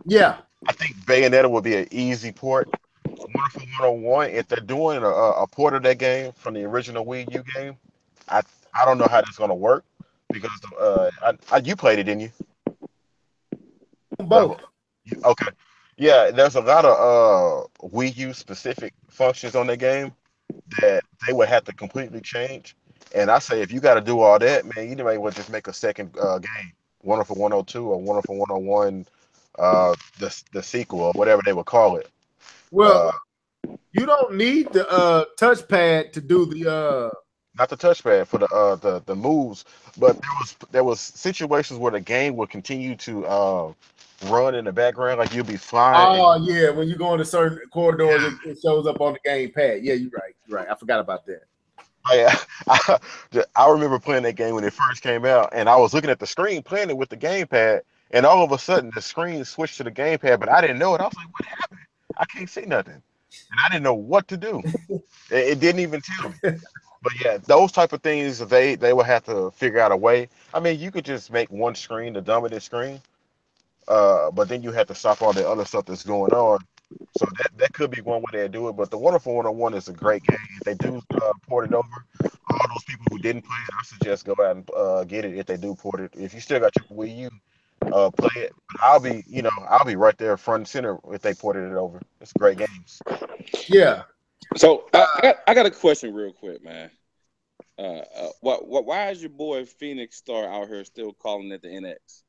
Speaker 1: Yeah.
Speaker 3: I think Bayonetta would be an easy port. Wonderful 101, if they're doing a port of that game from the original Wii U game, I don't know how that's going to work because you played it, didn't you?
Speaker 1: Both.
Speaker 3: Okay. Yeah, there's a lot of Wii U specific functions on the game that they would have to completely change. And I say if you got to do all that, man, you may well just make a second game, Wonderful 102 or Wonderful 101, the sequel or whatever they would call it.
Speaker 1: Well, you don't need the touchpad to do the
Speaker 3: not the touchpad for the moves, but there was situations where the game would continue to run in the background, like you'll be flying.
Speaker 1: Oh yeah, when you go into certain corridors, it shows up on the game pad. Yeah, you're right. I forgot about that.
Speaker 3: I remember playing that game when it first came out, and I was looking at the screen playing it with the gamepad, and all of a sudden the screen switched to the gamepad, but I didn't know it. I was like, "What happened? I can't see nothing," and I didn't know what to do. It didn't even tell me. But yeah, those type of things they will have to figure out a way. I mean, you could just make one screen the dominant screen, but then you have to stop all the other stuff that's going on. So that could be one way they do it. But the Wonderful 101 is a great game. If they do port it over, all those people who didn't play it, I suggest go out and get it if they do port it. If you still got your Wii U, play it. But I'll be right there front and center if they ported it over. It's great games.
Speaker 1: Yeah.
Speaker 2: So I got a question real quick, man. Why is your boy Phoenix Star out here still calling it the NX?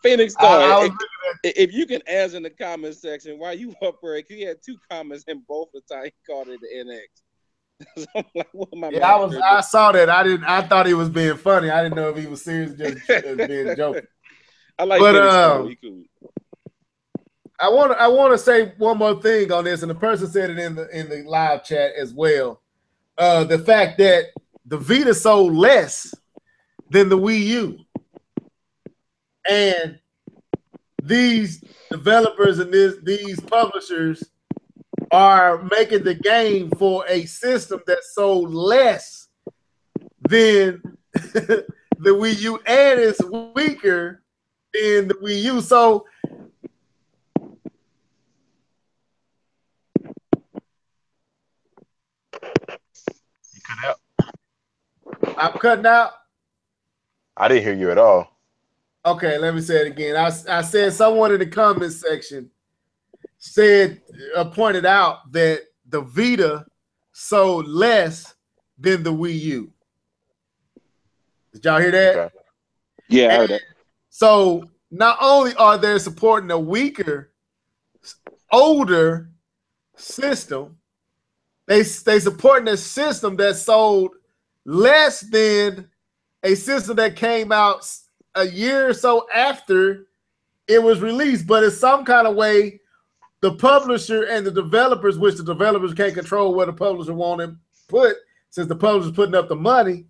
Speaker 2: Phoenix Star, if you can answer in the comment section why you up there, he had 2 comments and both the time he called it the NX. So I'm like, what am I
Speaker 1: saw that. I thought he was being funny. I didn't know if he was serious, just being joking.
Speaker 2: I like Phoenix Star. He cool.
Speaker 1: I want to say one more thing on this, and the person said it in the live chat as well. The fact that the Vita sold less than the Wii U, and these developers and these publishers are making the game for a system that sold less than the Wii U and is weaker than the Wii U. So
Speaker 3: You cut out.
Speaker 1: I'm cutting out.
Speaker 3: I didn't hear you at all.
Speaker 1: Okay, let me say it again. I said someone in the comment section pointed out that the Vita sold less than the Wii U. Did y'all hear that?
Speaker 3: Okay.
Speaker 2: Yeah, I heard that.
Speaker 1: So not only are they supporting a weaker, older system, they supporting a system that sold less than a system that came out a year or so after it was released. But in some kind of way, the publisher and the developers, which the developers can't control where the publisher want to put, since the publisher's putting up the money,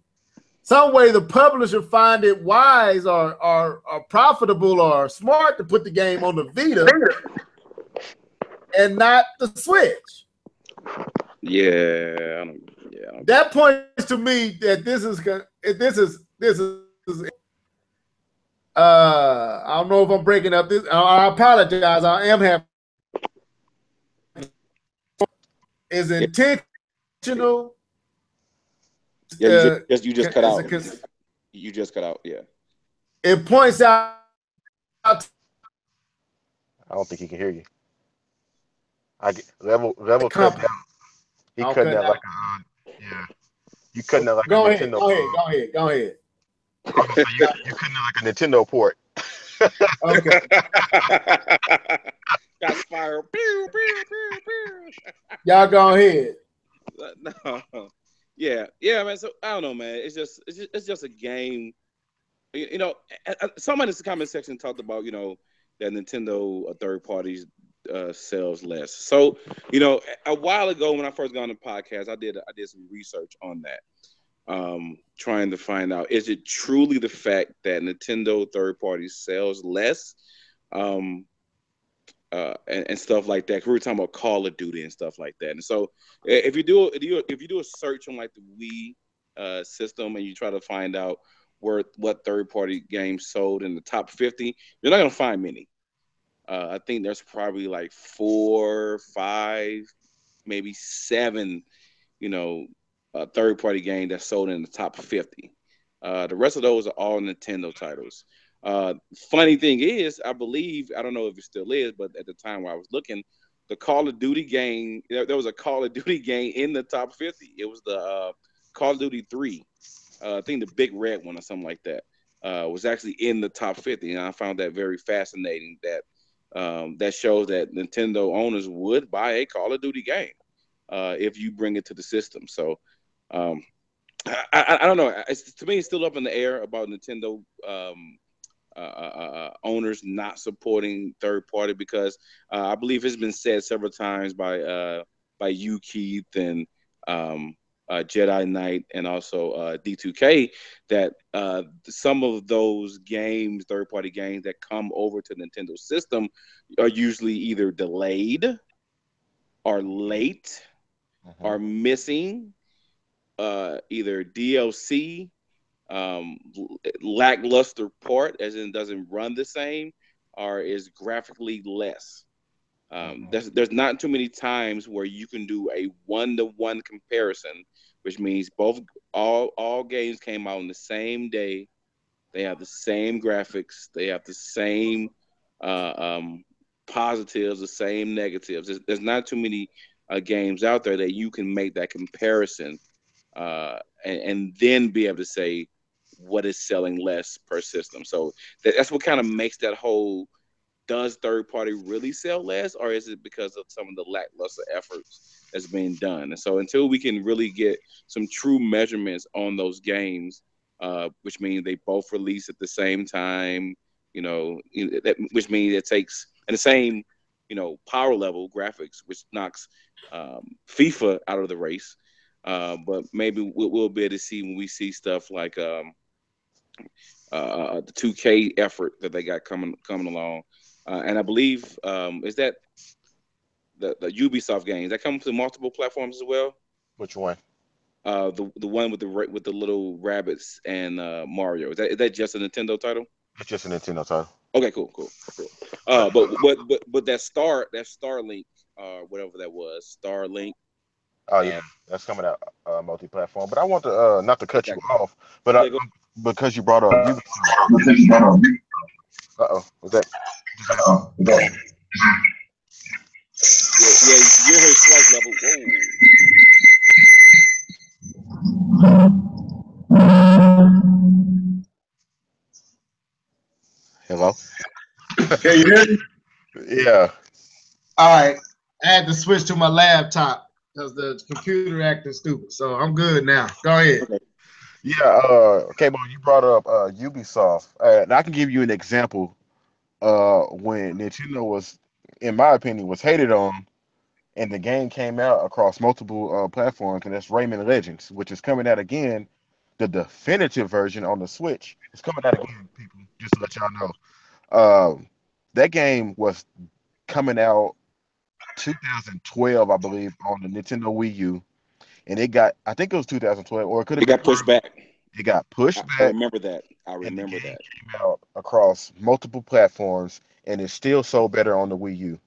Speaker 1: some way the publisher find it wise or profitable or smart to put the game on the Vita and not the Switch.
Speaker 2: Yeah,
Speaker 1: that points to me that this is I don't know if I'm breaking up this. I apologize. I am having is intentional.
Speaker 2: Yeah, you just cut out.
Speaker 1: It,
Speaker 2: You just cut out. Yeah.
Speaker 1: It points out.
Speaker 3: I don't think he can hear you. Level cut down. He cutting that like a yeah. You cutting that like
Speaker 1: go
Speaker 3: a
Speaker 1: ahead,
Speaker 3: Nintendo.
Speaker 1: Go ahead.
Speaker 3: You cutting it like a Nintendo port.
Speaker 1: Okay.
Speaker 2: Got fire. Pew, pew, pew, pew.
Speaker 1: Y'all go ahead.
Speaker 2: No. Yeah, man. So I don't know, man. It's just a game. You know, somebody in the comment section talked about, you know, that Nintendo third parties sells less. So, you know, a while ago when I first got on the podcast, I did some research on that, trying to find out, is it truly the fact that Nintendo third parties sells less, and stuff like that. We were talking about Call of Duty and stuff like that. And so, if you do a search on like the Wii system and you try to find out what third party games sold in the top 50, you're not gonna find many. I think there's probably like 4, 5, maybe 7, you know, third party game that's sold in the top 50. The rest of those are all Nintendo titles. Funny thing is, I believe, I don't know if it still is, but at the time where I was looking, the Call of Duty game, there was a Call of Duty game in the top 50. It was the Call of Duty 3. I think the big red one or something like that was actually in the top 50. And I found that very fascinating that that shows that Nintendo owners would buy a Call of Duty game if you bring it to the system. So I don't know. To me, it's still up in the air about Nintendo owners not supporting third party, because I believe it's been said several times by you, Keith, and Jedi Knight, and also D2K, that some of those games, third party games that come over to Nintendo system, are usually either delayed or late or missing either DLC, lackluster part, as in doesn't run the same, or is graphically less. There's not too many times where you can do a 1-to-1 comparison, which means all games came out on the same day. They have the same graphics. They have the same positives, the same negatives. There's not too many games out there that you can make that comparison and then be able to say what is selling less per system. So that's what kind of makes that whole, does third party really sell less, or is it because of some of the lackluster efforts that's being done? And so until we can really get some true measurements on those games, which means they both release at the same time, which means it takes, and the same, power level graphics, which knocks FIFA out of the race. But maybe we'll be able to see when we see stuff like the 2K effort that they got coming along. And I believe is that the Ubisoft games that come to multiple platforms as well.
Speaker 3: Which one?
Speaker 2: The one with the little rabbits and Mario. Is that just a Nintendo title?
Speaker 3: It's just a Nintendo title.
Speaker 2: Okay, cool. But that Starlink, whatever that was, Starlink.
Speaker 3: Oh yeah, that's coming out multi-platform. But I want to not to cut you off, but because you brought up Ubisoft. Uh-oh, was that?
Speaker 2: Yeah, you're here twice level.
Speaker 3: Whoa. Hello?
Speaker 1: Can you hear me?
Speaker 3: Yeah.
Speaker 1: All right. I had to switch to my laptop because the computer acting stupid. So I'm good now. Go ahead.
Speaker 2: Okay.
Speaker 3: Yeah, Cable, you brought up Ubisoft. And I can give you an example when Nintendo was, in my opinion, was hated on, and the game came out across multiple platforms, and that's Rayman Legends, which is coming out again. The definitive version on the Switch is coming out again, people, just to let y'all know. That game was coming out 2012, I believe, on the Nintendo Wii U, and I think it was 2012, or it could have been
Speaker 2: pushed back.
Speaker 3: It got pushed
Speaker 2: I
Speaker 3: back,
Speaker 2: remember that. I
Speaker 3: and the
Speaker 2: remember
Speaker 3: game
Speaker 2: that.
Speaker 3: came out across multiple platforms, and it still sold better on the Wii U.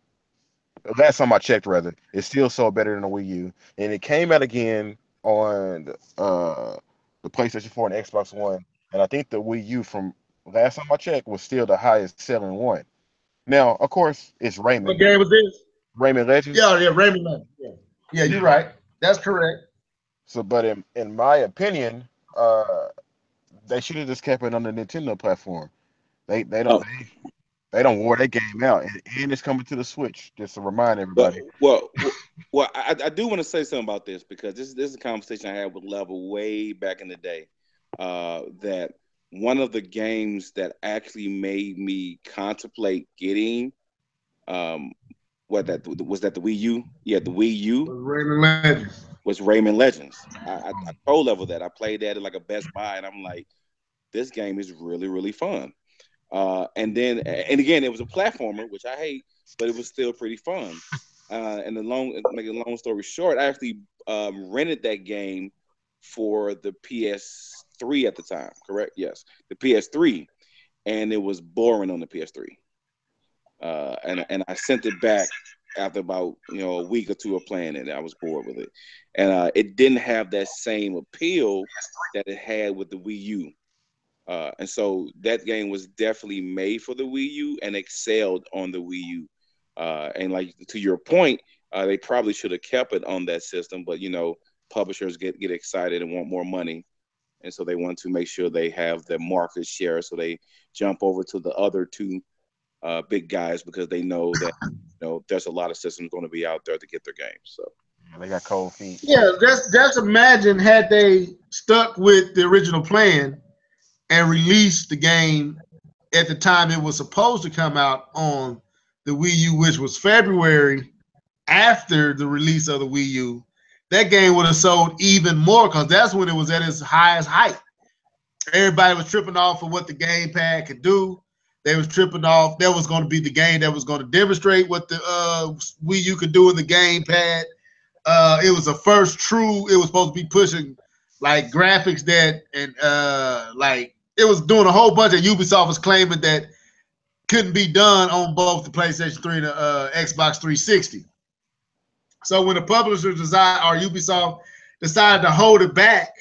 Speaker 3: Last time I checked, rather, it still sold better than the Wii U, and it came out again on the PlayStation 4 and Xbox One, and I think the Wii U, from last time I checked, was still the highest selling one. Now, of course, it's
Speaker 1: What
Speaker 3: Rayman.
Speaker 1: game was this?
Speaker 3: Rayman Legends.
Speaker 1: Yeah, Raymond Legends. Yeah, yeah, you're
Speaker 3: Yeah.
Speaker 1: right. That's correct.
Speaker 3: So, but in my opinion, uh, they should have just kept it on the Nintendo platform. They don't
Speaker 2: Oh,
Speaker 3: they don't wore that game out, and it's coming to the Switch. Just to remind everybody.
Speaker 2: well, I do want to say something about this because this is a conversation I had with Level way back in the day. That one of the games that actually made me contemplate getting was that the Wii U? Yeah, the Wii U
Speaker 1: Raymond Legends.
Speaker 2: was Rayman Legends. I pro level that. I played that at like a Best Buy, and I'm like, this game is really really fun. And again, it was a platformer, which I hate, but it was still pretty fun. And make a long story short, I actually rented that game for the PS3 at the time. Correct? Yes, the PS3, and it was boring on the PS3. And I sent it back after about a week or two of playing it. I was bored with it, and it didn't have that same appeal that it had with the Wii U. And so that game was definitely made for the Wii U and excelled on the Wii U. And like to your point, they probably should have kept it on that system, but publishers get excited and want more money, and so they want to make sure they have the market share. So they jump over to the other two big guys because they know that there's a lot of systems going to be out there to get their games. So
Speaker 3: Yeah, they got cold feet.
Speaker 1: Yeah, just imagine had they stuck with the original plan and released the game at the time it was supposed to come out on the Wii U, which was February after the release of the Wii U. That game would have sold even more because that's when it was at its highest height. Everybody was tripping off of what the gamepad could do. They was tripping off. That was going to be the game that was going to demonstrate what the Wii U could do in the gamepad. It was the first true. It was supposed to be pushing like graphics that and like it was doing a whole bunch of Ubisoft was claiming that couldn't be done on both the PlayStation 3 and the Xbox 360. So when the publishers Ubisoft decided to hold it back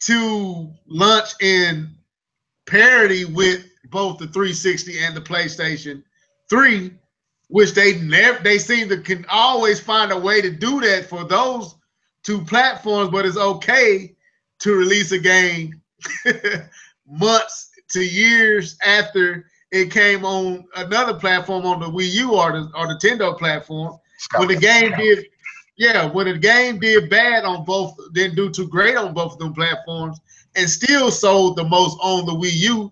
Speaker 1: to launch in parity with both the 360 and the PlayStation 3, which they seem to can always find a way to do that for those two platforms, but it's okay to release a game months to years after it came on another platform on the Wii U or Nintendo platform. When the game did bad on both, didn't do too great on both of them platforms, and still sold the most on the Wii U.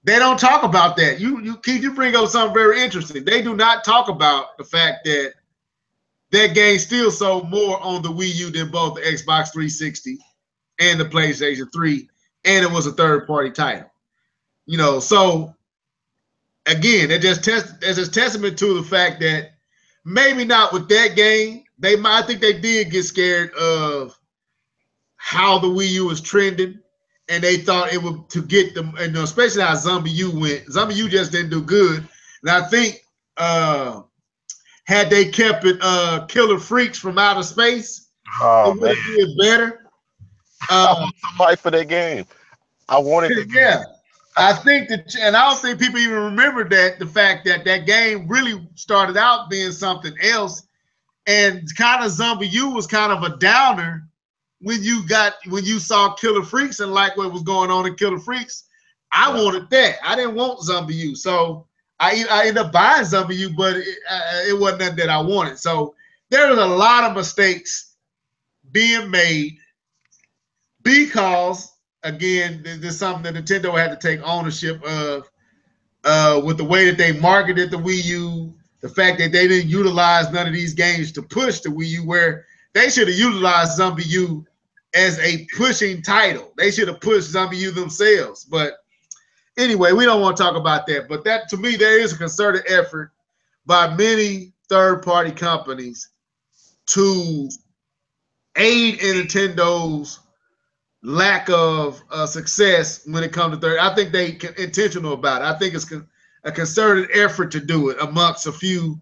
Speaker 1: They don't talk about that. You bring up something very interesting. They do not talk about the fact that that game still sold more on the Wii U than both the Xbox 360 and the PlayStation 3, and it was a third-party title. So again, that's just testament to the fact that maybe not with that game. I think they did get scared of how the Wii U was trending, and they thought it would to get them, and especially how Zombie U went. Zombie U just didn't do good, and I think had they kept it Killer Freaks from Outer Space,
Speaker 3: Oh
Speaker 1: it would
Speaker 3: man,
Speaker 1: have did better.
Speaker 3: I want somebody for that game. I wanted the game.
Speaker 1: Yeah, I think that, and I don't think people even remember that the fact that that game really started out being something else, and kind of Zombie U was kind of a downer when you saw Killer Freaks and like what was going on in Killer Freaks. I wanted that. I didn't want Zombie U, so I ended up buying Zombie U, but it wasn't nothing that I wanted. So there was a lot of mistakes being made because, again, there's something that Nintendo had to take ownership of with the way that they marketed the Wii U, the fact that they didn't utilize none of these games to push the Wii U, where they should have utilized Zombie U as a pushing title. They should have pushed Zombie U themselves. But anyway, we don't want to talk about that. But that, to me, there is a concerted effort by many third-party companies to aid in Nintendo's lack of success when it comes to third. I think they intentional about it. I think it's a concerted effort to do it amongst a few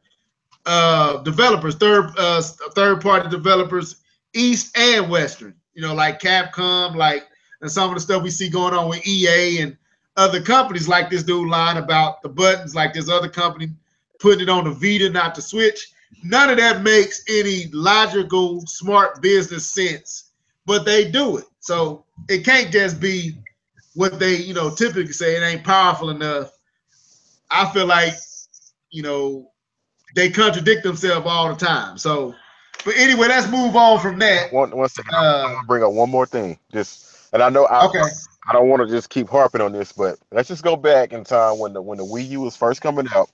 Speaker 1: developers, third party developers, East and Western. You know, like Capcom, like and some of the stuff we see going on with EA and other companies, like this dude lying about the buttons, like this other company putting it on the Vita, not the Switch. None of that makes any logical, smart business sense, but they do it. So it can't just be what they, typically say. It ain't powerful enough. I feel like, they contradict themselves all the time. So, but anyway, let's move on from that.
Speaker 3: One second. I want to bring up one more thing. And I know I don't want to just keep harping on this, but let's just go back in time when the Wii U was first coming out.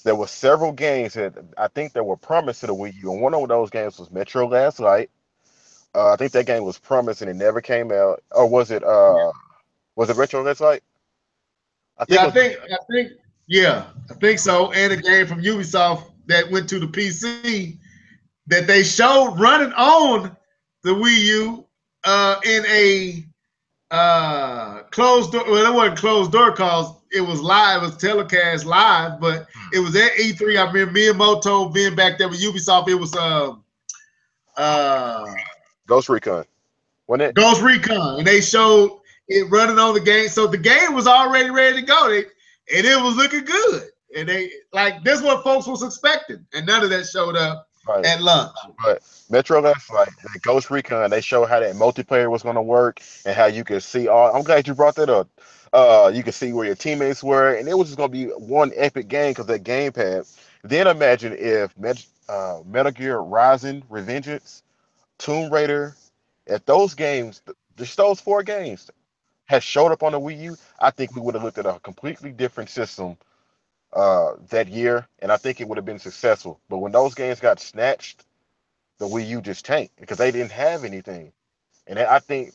Speaker 3: There were several games that I think that were promised to the Wii U, and one of those games was Metro Last Light. I think that game was promised and it never came out. Or was it Retro Last Light?
Speaker 1: I think so. And a game from Ubisoft that went to the PC that they showed running on the Wii U in a closed door. Well, it wasn't closed door because it was live. It was telecast live, but it was at E3. I remember Miyamoto being back there with Ubisoft. It was
Speaker 3: Ghost Recon, wasn't it?
Speaker 1: Ghost Recon, and they showed it running on the game. So the game was already ready to go, and it was looking good. And they this is what folks was expecting, and none of that showed up at launch.
Speaker 3: But Metro Last Light, Ghost Recon, they showed how that multiplayer was going to work and how you could see all. I'm glad you brought that up. You could see where your teammates were, and it was just going to be one epic game because that gamepad. Then imagine if Metal Gear Rising, Revengeance, Tomb Raider, if those games, just those 4 games, had showed up on the Wii U, I think we would have looked at a completely different system that year, and I think it would have been successful. But when those games got snatched, the Wii U just tanked because they didn't have anything. And I think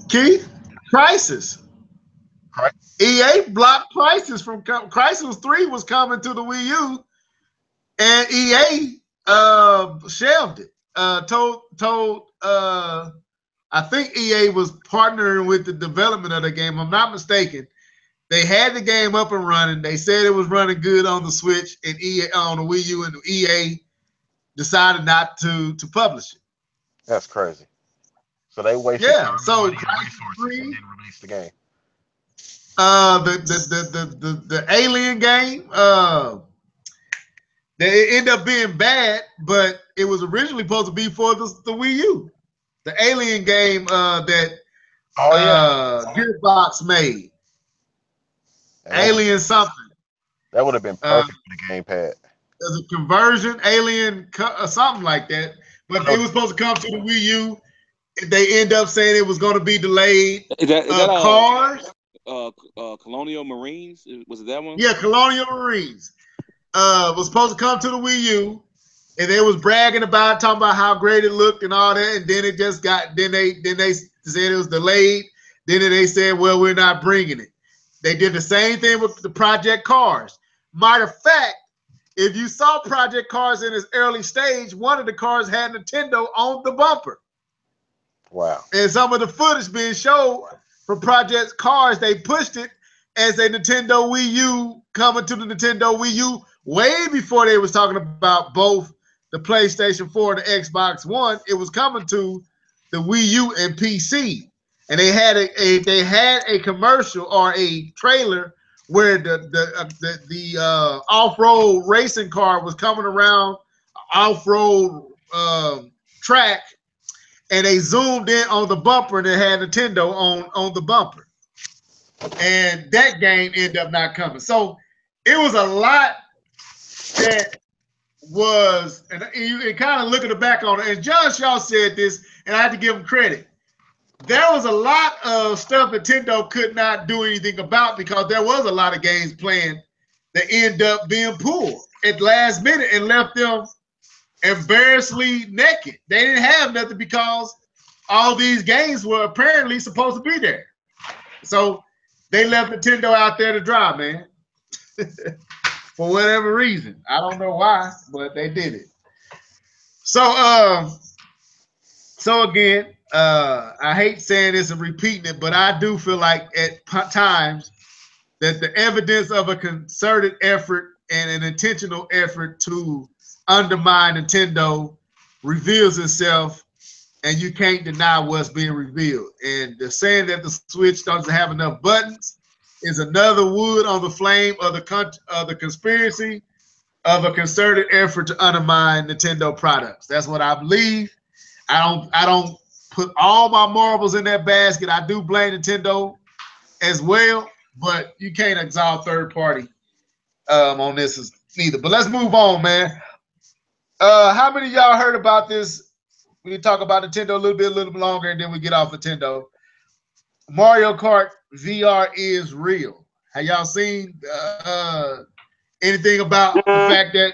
Speaker 1: Keith, Crisis. EA blocked Crisis from Crisis 3 was coming to the Wii U, and EA shelved it. Told I think EA was partnering with the development of the game. I'm not mistaken. They had the game up and running. They said it was running good on the Switch and EA on the Wii U, and EA decided not to publish it.
Speaker 3: That's crazy. So they wasted
Speaker 1: so
Speaker 3: resources and didn't release the game.
Speaker 1: The Alien game, it ended up being bad, but it was originally supposed to be for the Wii U. The Alien game that Gearbox made. Alien something.
Speaker 3: That would have been perfect for the gamepad.
Speaker 1: There's a conversion, Alien something like that. But it was supposed to come to the Wii U. They end up saying it was going to be delayed.
Speaker 2: Is that
Speaker 1: Cars?
Speaker 2: Colonial Marines? Was it that one?
Speaker 1: Yeah, Colonial Marines. Was supposed to come to the Wii U. And they was bragging about it, talking about how great it looked and all that, and then it just got. Then they said it was delayed. Then they said, "Well, we're not bringing it." They did the same thing with the Project Cars. Matter of fact, if you saw Project Cars in its early stage, one of the cars had Nintendo on the bumper.
Speaker 3: Wow!
Speaker 1: And some of the footage being shown for Project Cars, they pushed it as a Nintendo Wii U coming to the Nintendo Wii U way before they was talking about both the PlayStation 4 and the Xbox One. It was coming to the Wii U and PC, and they had a commercial or a trailer where the off-road racing car was coming around off-road track, and they zoomed in on the bumper and it had Nintendo on the bumper, and that game ended up not coming. So it was a lot that was, and you can kind of look at the back on it. And John Shaw said this, and I have to give him credit. There was a lot of stuff Nintendo could not do anything about because there was a lot of games playing that end up being pulled at last minute and left them embarrassingly naked. They didn't have nothing because all these games were apparently supposed to be there. So they left Nintendo out there to dry, man. For whatever reason. I don't know why, but they did it. So again, I hate saying this and repeating it, but I do feel like at times that the evidence of a concerted effort and an intentional effort to undermine Nintendo reveals itself, and you can't deny what's being revealed. And the saying that the Switch doesn't have enough buttons is another wood on the flame of the conspiracy of a concerted effort to undermine Nintendo products. That's what I believe. I don't put all my marbles in that basket. I do blame Nintendo as well, but you can't exalt third party on this neither. But let's move on, man. How many of y'all heard about this? We can talk about Nintendo a little bit longer, and then we get off Nintendo. Mario Kart VR is real. Have y'all seen anything about the fact that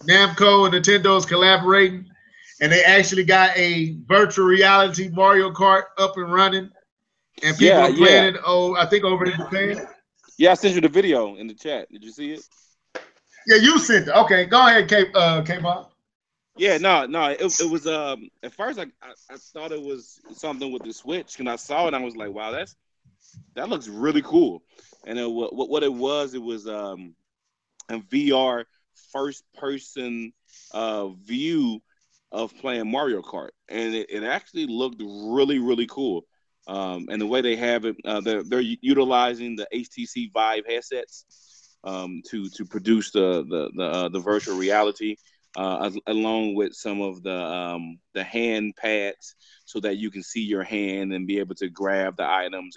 Speaker 1: Namco and Nintendo is collaborating, and they actually got a virtual reality Mario Kart up and running, and people are playing it? Oh, I think over in Japan.
Speaker 2: Yeah, I sent you the video in the chat. Did you see it?
Speaker 1: Yeah, you sent it. Okay, go ahead, K-Bob.
Speaker 2: Yeah, no. It was at first I thought it was something with the Switch, and I saw it and I was like, wow, that looks really cool. And what it was a VR first person view of playing Mario Kart, and it actually looked really, really cool. And the way they have it, they're utilizing the HTC Vive headsets to produce the virtual reality, along with some of the hand pads, so that you can see your hand and be able to grab the items,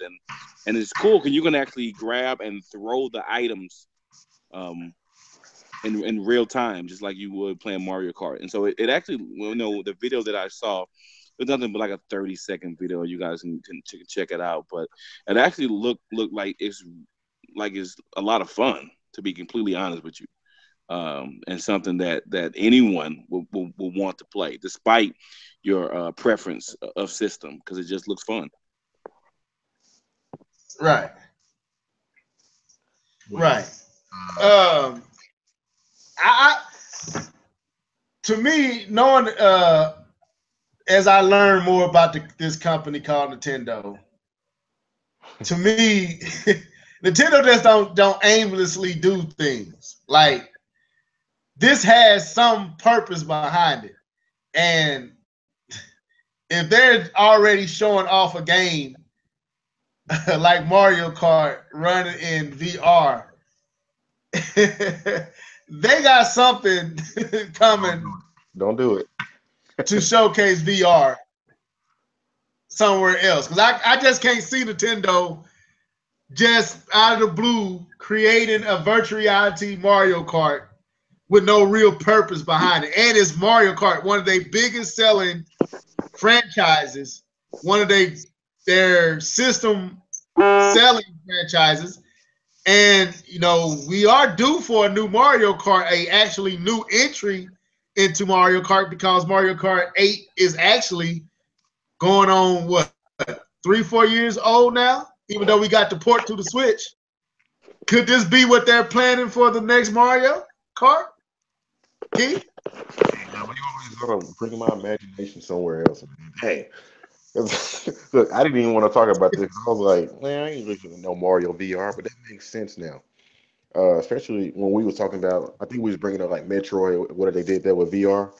Speaker 2: and it's cool because you can actually grab and throw the items in real time, just like you would playing Mario Kart. And so it actually, the video that I saw, it's nothing but like a 30-second video. You guys can check it out, but it actually looked like it's a lot of fun, to be completely honest with you, and something that anyone will want to play, despite your preference of system, because it just looks fun.
Speaker 1: Right. To me, knowing as I learn more about this company called Nintendo, to me, Nintendo just don't aimlessly do things. Like, this has some purpose behind it, and if they're already showing off a game like Mario Kart running in VR, they got something coming.
Speaker 3: Don't do it.
Speaker 1: To showcase VR somewhere else, because I just can't see Nintendo just out of the blue creating a virtual reality Mario Kart with no real purpose behind it. And it's Mario Kart, one of their biggest selling franchises, one of their system selling franchises. And, we are due for a new Mario Kart, a actually new entry into Mario Kart, because Mario Kart 8 is actually going on, 3-4 years old now, even though we got the port to the Switch. Could this be what they're planning for the next Mario Kart? Keith?
Speaker 3: Now, you always gotta bring my imagination somewhere else. Hey, look, I didn't even want to talk about this. I was like, man, I ain't really know Mario VR, but that makes sense now. Especially when we was talking about, I think we was bringing up like Metroid, what they did there with VR.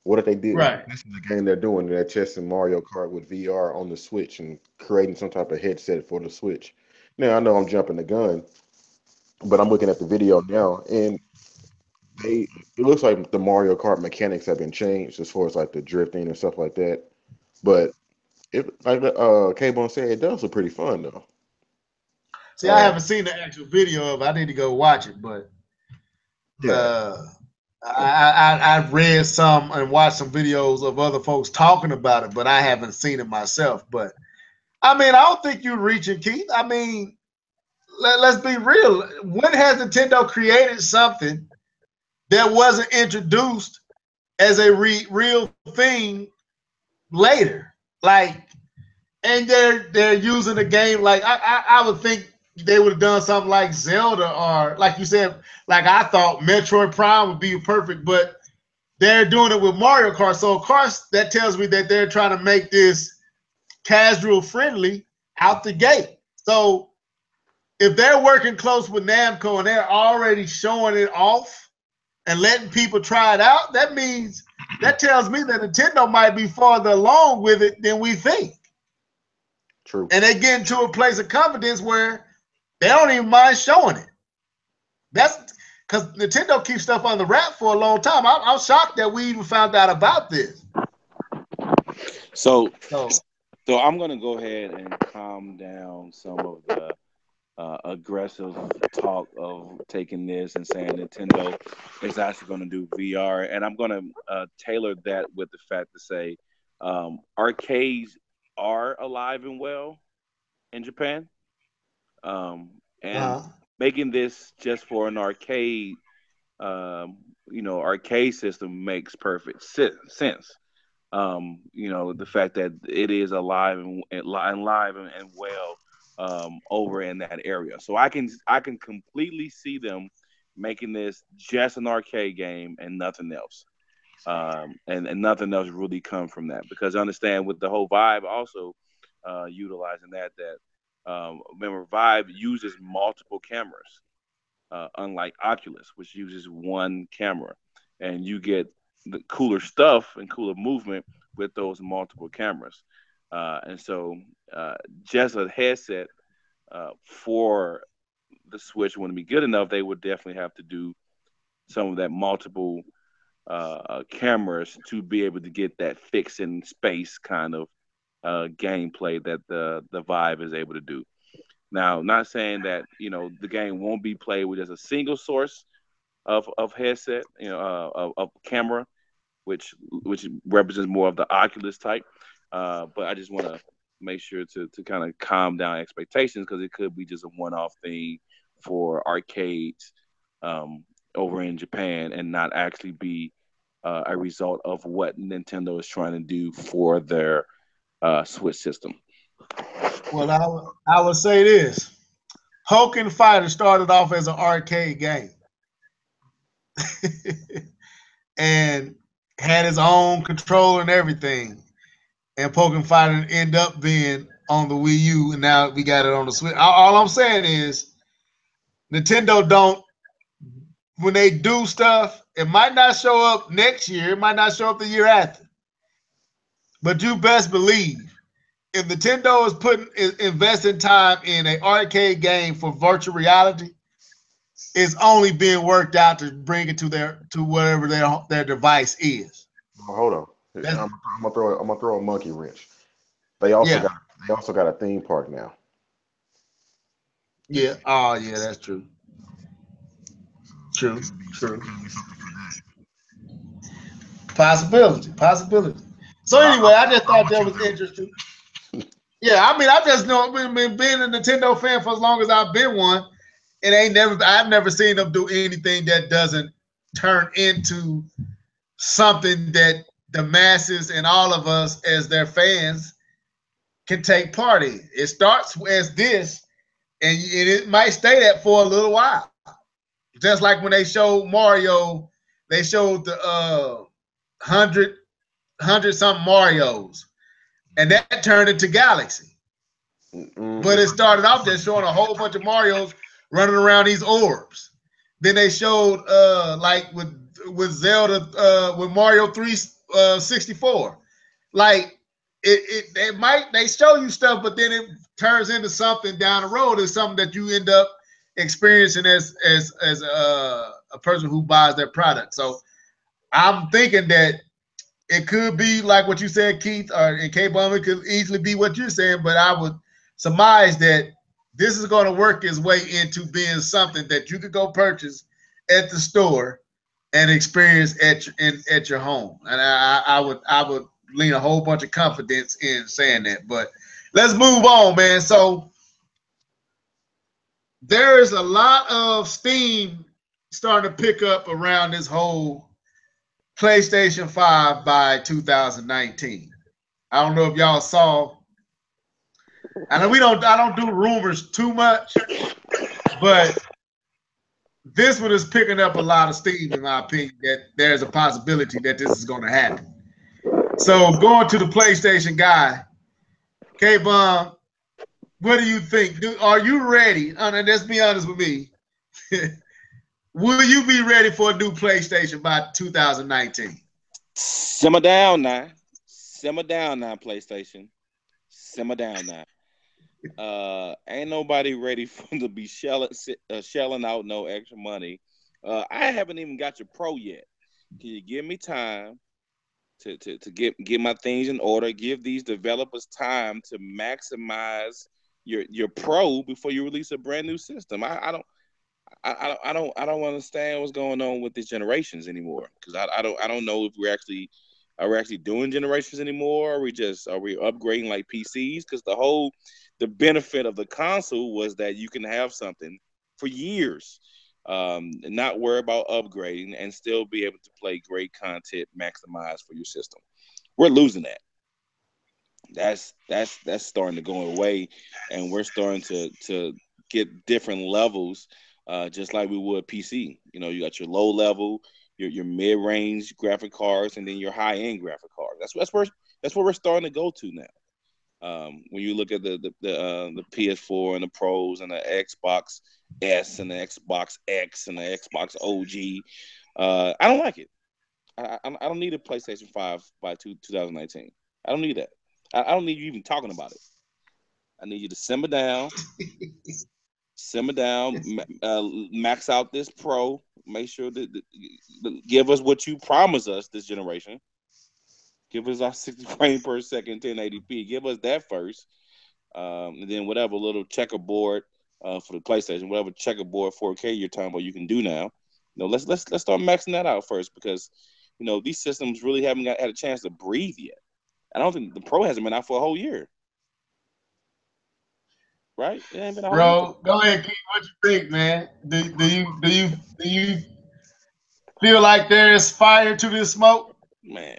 Speaker 3: What if they did?
Speaker 1: Right.
Speaker 3: This is the game they're doing. They're testing Mario Kart with VR on the Switch and creating some type of headset for the Switch. Now, I know I'm jumping the gun, but I'm looking at the video now, and it looks like the Mario Kart mechanics have been changed as far as like the drifting and stuff like that. But like K-Bone said, it does look pretty fun though.
Speaker 1: See, I haven't seen the actual video of it. I need to go watch it, but I read some and watched some videos of other folks talking about it, but I haven't seen it myself. But I don't think you're reaching, Keith. Let's be real. When has Nintendo created something that wasn't introduced as a real thing later? Like, and they're using a game like I would think they would have done something like Zelda, or like you said, like I thought Metroid Prime would be perfect, but they're doing it with Mario Kart. So of course that tells me that they're trying to make this casual friendly out the gate. So if they're working close with Namco and they're already showing it off and letting people try it out, that tells me that Nintendo might be farther along with it than we think.
Speaker 3: True.
Speaker 1: And they get into a place of confidence where they don't even mind showing it. That's because Nintendo keeps stuff on the wrap for a long time. I'm shocked that we even found out about this.
Speaker 2: So I'm going to go ahead and calm down some of the aggressive talk of taking this and saying Nintendo is actually going to do VR, and I'm going to tailor that with the fact to say arcades are alive and well in Japan, and making this just for an arcade, arcade system makes perfect sense. The fact that it is alive and live and well over in that area. So I can completely see them making this just an arcade game and nothing else. And nothing else really come from that, because I understand with the whole Vive also utilizing that remember Vive uses multiple cameras, unlike Oculus, which uses one camera, and you get the cooler stuff and cooler movement with those multiple cameras. And so just a headset for the Switch wouldn't be good enough. They would definitely have to do some of that multiple cameras to be able to get that fix in space kind of gameplay that the Vive is able to do. Now, not saying that the game won't be played with just a single source of headset, of camera, which represents more of the Oculus type. But I just want to make sure to kind of calm down expectations, because it could be just a one-off thing for arcades over in Japan and not actually be a result of what Nintendo is trying to do for their Switch system.
Speaker 1: Well, I would say this. Hoken Fighter started off as an arcade game and had his own controller and everything. And Pokken Fighter ended up being on the Wii U, and now we got it on the Switch. All I'm saying is Nintendo don't, when they do stuff, it might not show up next year. It might not show up the year after. But you best believe if Nintendo is investing time in an arcade game for virtual reality, it's only being worked out to bring it to whatever their device is.
Speaker 3: Hold on. I'm gonna throw a monkey wrench. They also got a theme park now.
Speaker 1: Yeah. Oh yeah, that's true. True. Possibility. So anyway, I just thought that was interesting. Yeah, I mean, I just know being a Nintendo fan for as long as I've been one, I've never seen them do anything that doesn't turn into something that the masses and all of us as their fans can take part in. It starts as this, and it might stay that for a little while. Just like when they showed Mario, they showed the 100 something Marios, and that turned into Galaxy. But it started off just showing a whole bunch of Marios running around these orbs. Then they showed like with Zelda with Mario 364. Like they show you stuff, but then it turns into something down the road. It's something that you end up experiencing as a person who buys their product. So I'm thinking that it could be like what you said, Keith, and K-Bomb. It could easily be what you're saying, but I would surmise that this is going to work its way into being something that you could go purchase at the store and experience at your home. And I would lean a whole bunch of confidence in saying that. But let's move on, man. So there is a lot of steam starting to pick up around this whole PlayStation 5 by 2019. I don't know if y'all saw. I know I don't do rumors too much, but this one is picking up a lot of steam, in my opinion, that there's a possibility that this is going to happen. So going to the PlayStation guy, K-Bomb, what do you think? Are you ready? And let's be honest with me. Will you be ready for a new PlayStation by 2019?
Speaker 2: Simmer down now. Simmer down now, PlayStation. Simmer down now. Ain't nobody ready for to be shelling out no extra money. I haven't even got your Pro yet. Can you give me time to get my things in order? Give these developers time to maximize your Pro before you release a brand new system. I don't understand what's going on with these generations anymore, because I don't know if we're actually doing generations anymore. Are we upgrading like PCs? Because the benefit of the console was that you can have something for years, and not worry about upgrading and still be able to play great content maximized for your system. We're losing that. That's starting to go away, and we're starting to get different levels, just like we would PC. You know, you got your low level, your mid range graphic cards, and then your high end graphic cards. That's where we're starting to go to now. When you look at the PS4 and the Pros and the Xbox S and the Xbox X and the Xbox OG, I don't like it. I don't need a PlayStation 5 by 2019. I don't need that. I don't need you even talking about it. I need you to simmer down, max out this Pro. Make sure that give us what you promised us this generation. Give us our 60 frames per second, 1080p. Give us that first, and then whatever little checkerboard for the PlayStation, whatever checkerboard 4K you're talking about, you can do now. You know, let's start maxing that out first, because you know these systems really haven't had a chance to breathe yet. I don't think the Pro hasn't been out for a whole year, right? It ain't been a whole year.
Speaker 1: Go ahead, Keith. What you think, man? Do you feel like there's fire to this smoke?
Speaker 2: Man,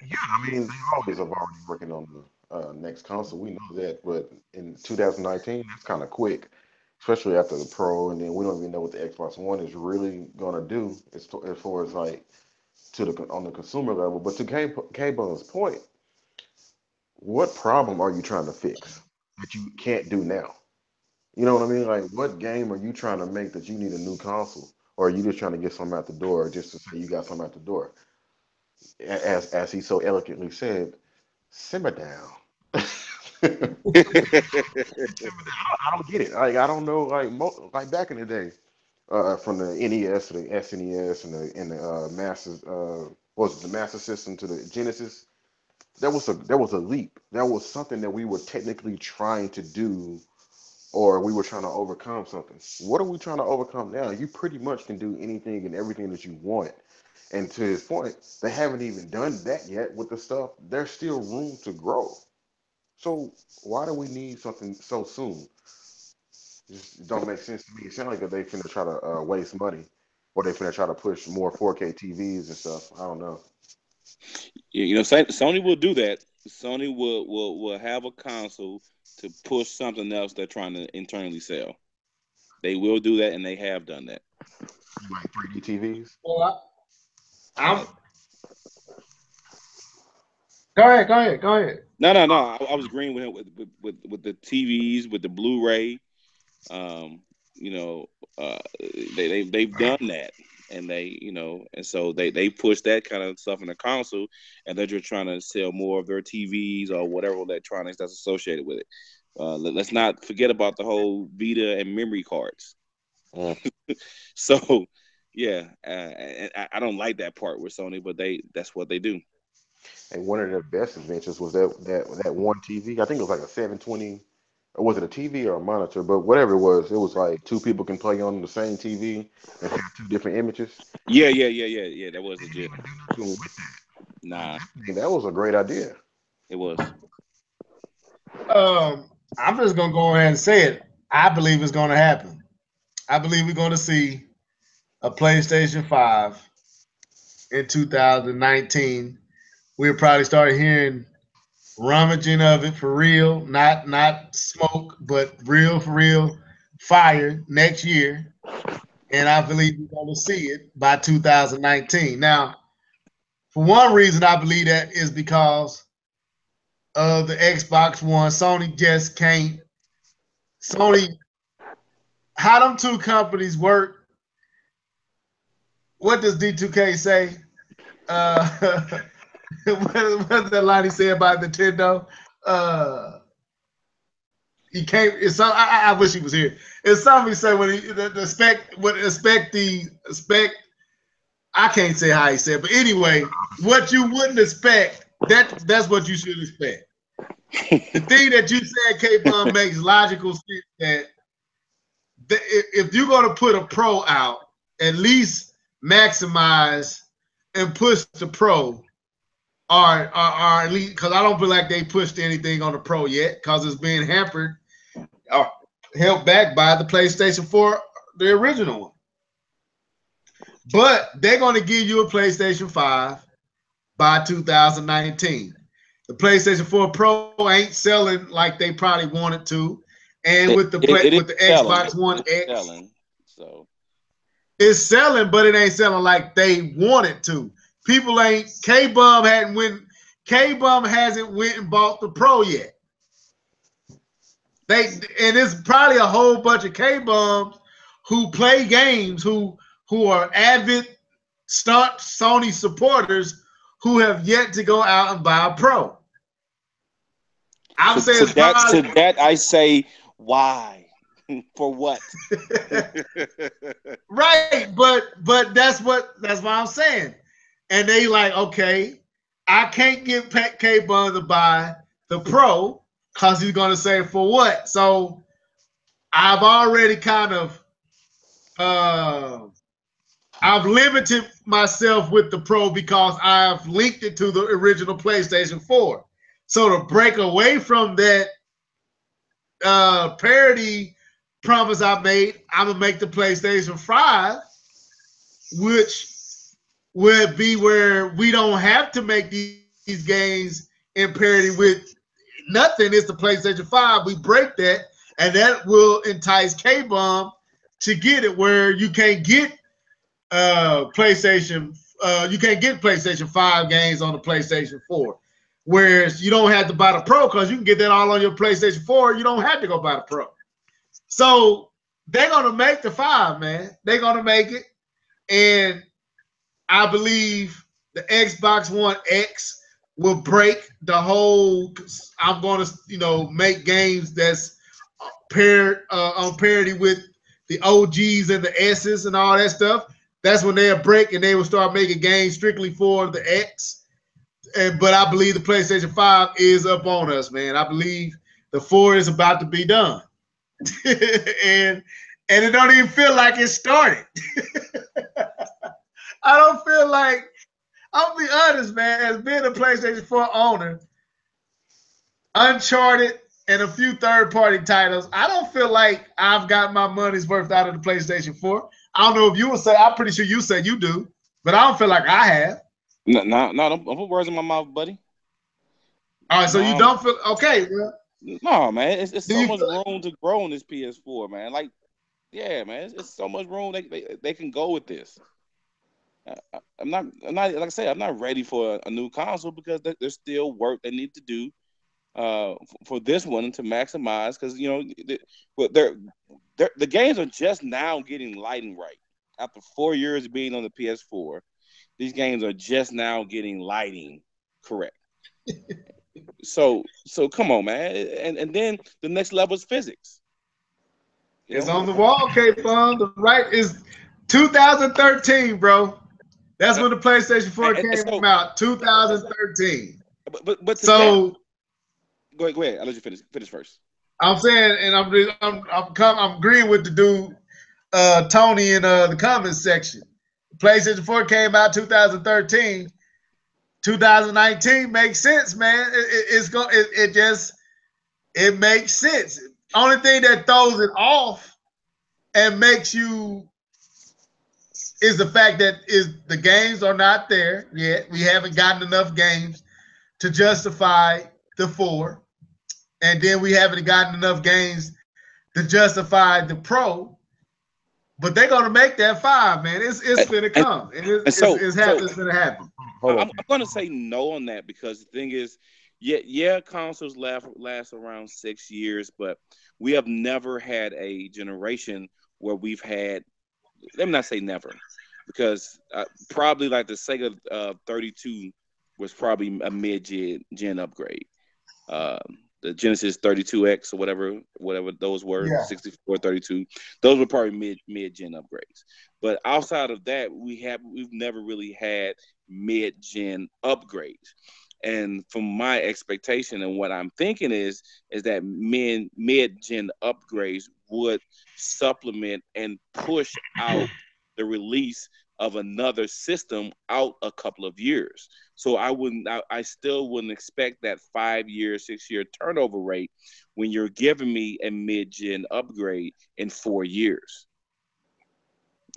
Speaker 3: Yeah, I mean, they always are already working on the next console. We know that, but in 2019, that's kind of quick, especially after the Pro, and then we don't even know what the Xbox One is really gonna do as far as like on the consumer level. But to K-Bone's point, what problem are you trying to fix that you can't do now? You know what I mean? Like, what game are you trying to make that you need a new console, or are you just trying to get something out the door just to say you got something out the door? As he so eloquently said, simmer down. I don't get it. Like, I don't know. Like back in the day, from the NES to the SNES and the Master, was it the Master System to the Genesis? There was a leap. That was something that we were technically trying to do, or we were trying to overcome something. What are we trying to overcome now? You pretty much can do anything and everything that you want. And to his point, they haven't even done that yet with the stuff. There's still room to grow. So why do we need something so soon? Just don't make sense to me. It sounds like that they finna try to waste money, or they finna try to push more 4K TVs and stuff. I don't know.
Speaker 2: you know, Sony will do that. Sony will have a console to push something else they're trying to internally sell. They will do that, and they have done that.
Speaker 3: Like 3D TVs.
Speaker 1: Well, I'm go ahead.
Speaker 2: No. I was agreeing with him with the TVs, with the Blu-ray. You know, they've done that, and and so they push that kind of stuff in the console, and they're just trying to sell more of their TVs or whatever electronics that's associated with it. Let's not forget about the whole Vita and memory cards.
Speaker 3: Mm.
Speaker 2: So, yeah, I don't like that part with Sony, but that's what they do.
Speaker 3: And one of their best inventions was that one TV. I think it was like a 720, or was it a TV or a monitor? But whatever it was like two people can play on the same TV and have two different images.
Speaker 2: Yeah. That was
Speaker 3: They didn't
Speaker 2: legit.
Speaker 3: even do nothing with that.
Speaker 2: Nah,
Speaker 3: That was a great idea.
Speaker 2: it was.
Speaker 1: I'm just gonna go ahead and say it. I believe it's gonna happen. I believe we're gonna see a PlayStation 5 in 2019. We'll probably start hearing rummaging of it for real, not smoke, but real for real fire next year. and I believe we're going to see it by 2019. Now, for one reason, I believe that is because of the Xbox One. Sony just can't. Sony, how them two companies work? What does D2K say? What's that line he said about Nintendo? He can't. It's some. I wish he was here. It's something he said when the spec. I can't say how he said, but anyway, what you wouldn't expect, that's what you should expect. The thing that you said, K-Bum, makes logical sense that if you're going to put a pro out, at least maximize and push the pro, or at least, because I don't feel like they pushed anything on the pro yet, because it's being hampered or held back by the PlayStation 4, the original one. But they're going to give you a PlayStation 5 by 2019. The PlayStation 4 Pro ain't selling like they probably wanted to, and with the Xbox One X,
Speaker 2: so
Speaker 1: it's selling, but it ain't selling like they wanted to. People ain't. K-Bum hasn't went and bought the Pro yet. And it's probably a whole bunch of K-Bums who play games who are avid staunch Sony supporters who have yet to go out and buy a Pro. I'm saying
Speaker 2: to that I say, why? For what?
Speaker 1: Right, but that's what I'm saying. And they like, okay, I can't get K-Bun to buy the Pro because he's gonna say for what? So I've already kind of I've limited myself with the Pro because I've linked it to the original PlayStation 4. So to break away from that parity promise I made, I'm gonna make the PlayStation 5, which would be where we don't have to make these games in parity with nothing. It's the PlayStation 5. We break that, and that will entice K-Bum to get it where you can't get PlayStation 5 games on the PlayStation 4. Whereas you don't have to buy the Pro because you can get that all on your PlayStation 4. You don't have to go buy the Pro. So they're going to make the 5, man. They're going to make it. And I believe the Xbox One X will break the whole, I'm going to, make games that's paired on parity with the OGs and the S's and all that stuff. That's when they'll break and they will start making games strictly for the X. But I believe the PlayStation 5 is up on us, man. I believe the 4 is about to be done. and it don't even feel like it started. I don't feel like, I'll be honest, man, as being a PlayStation 4 owner, Uncharted and a few third-party titles, I don't feel like I've got my money's worth out of the PlayStation 4. I don't know if you would say, I'm pretty sure you say you do, but I don't feel like I have.
Speaker 2: No, don't put words in my mouth, buddy.
Speaker 1: All right, so you don't feel okay, well.
Speaker 2: No, man, it's so much room to grow on this PS4, man. Like, yeah, man, it's so much room they can go with this. I'm not like I say, I'm not ready for a new console because there's still work they need to do for this one to maximize because the games are just now getting lighting right after 4 years of being on the PS4. These games are just now getting lighting correct. So come on, man. And then the next level is physics.
Speaker 1: It's on the wall, K-Fun. The right is 2013, bro. That's when the PlayStation 4 came out, 2013.
Speaker 2: But so go ahead. I'll let you finish first.
Speaker 1: I'm saying, and I'm agreeing with the dude Tony in the comments section. PlayStation 4 came out 2013. 2019 makes sense, man. It makes sense. Only thing that throws it off and makes you is the fact that the games are not there yet. We haven't gotten enough games to justify the 4. And then we haven't gotten enough games to justify the Pro. But they're gonna make that 5, man. It's gonna come, and it's gonna happen.
Speaker 2: I'm gonna say no on that, because the thing is, yeah, consoles last around 6 years, but we have never had a generation where we've had. Let me not say never, because probably like the Sega 32 was probably a mid-gen upgrade. The Genesis 32X or whatever those were,
Speaker 1: Yeah.
Speaker 2: 64, 32, those were probably mid-gen upgrades. But outside of that, we've never really had mid-gen upgrades. And from my expectation and what I'm thinking is that mid-gen upgrades would supplement and push out the release of another system out a couple of years. So I still wouldn't expect that 5-year, 6-year turnover rate when you're giving me a mid-gen upgrade in 4 years.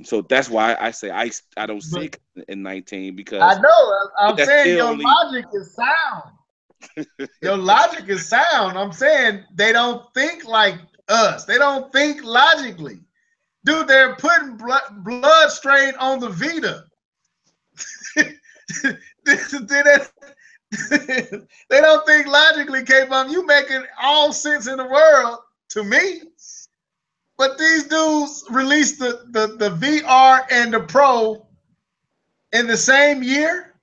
Speaker 2: So that's why I say I don't see it in 19, because
Speaker 1: I know. I'm saying your
Speaker 2: only...
Speaker 1: logic is sound. Your logic is sound. I'm saying they don't think like us. They don't think logically. Dude, they're putting Bloodstained on the Vita. They don't think logically, K-Bum. You making all sense in the world to me. But these dudes released the VR and the Pro in the same year.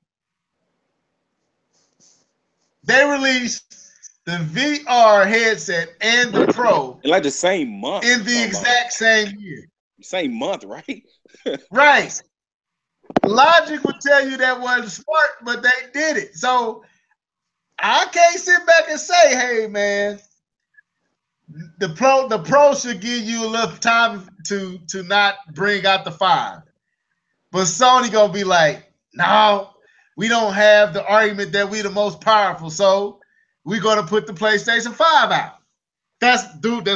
Speaker 1: They released the VR headset and the Pro
Speaker 2: in like the same month.
Speaker 1: In the exact same year.
Speaker 2: Same month, right?
Speaker 1: Right. Logic would tell you that wasn't smart, but they did it. So I can't sit back and say, hey, man, the Pro should give you a little time to not bring out the 5. But Sony gonna be like, no, we don't have the argument that we the most powerful, so we're gonna put the PlayStation 5 out. That's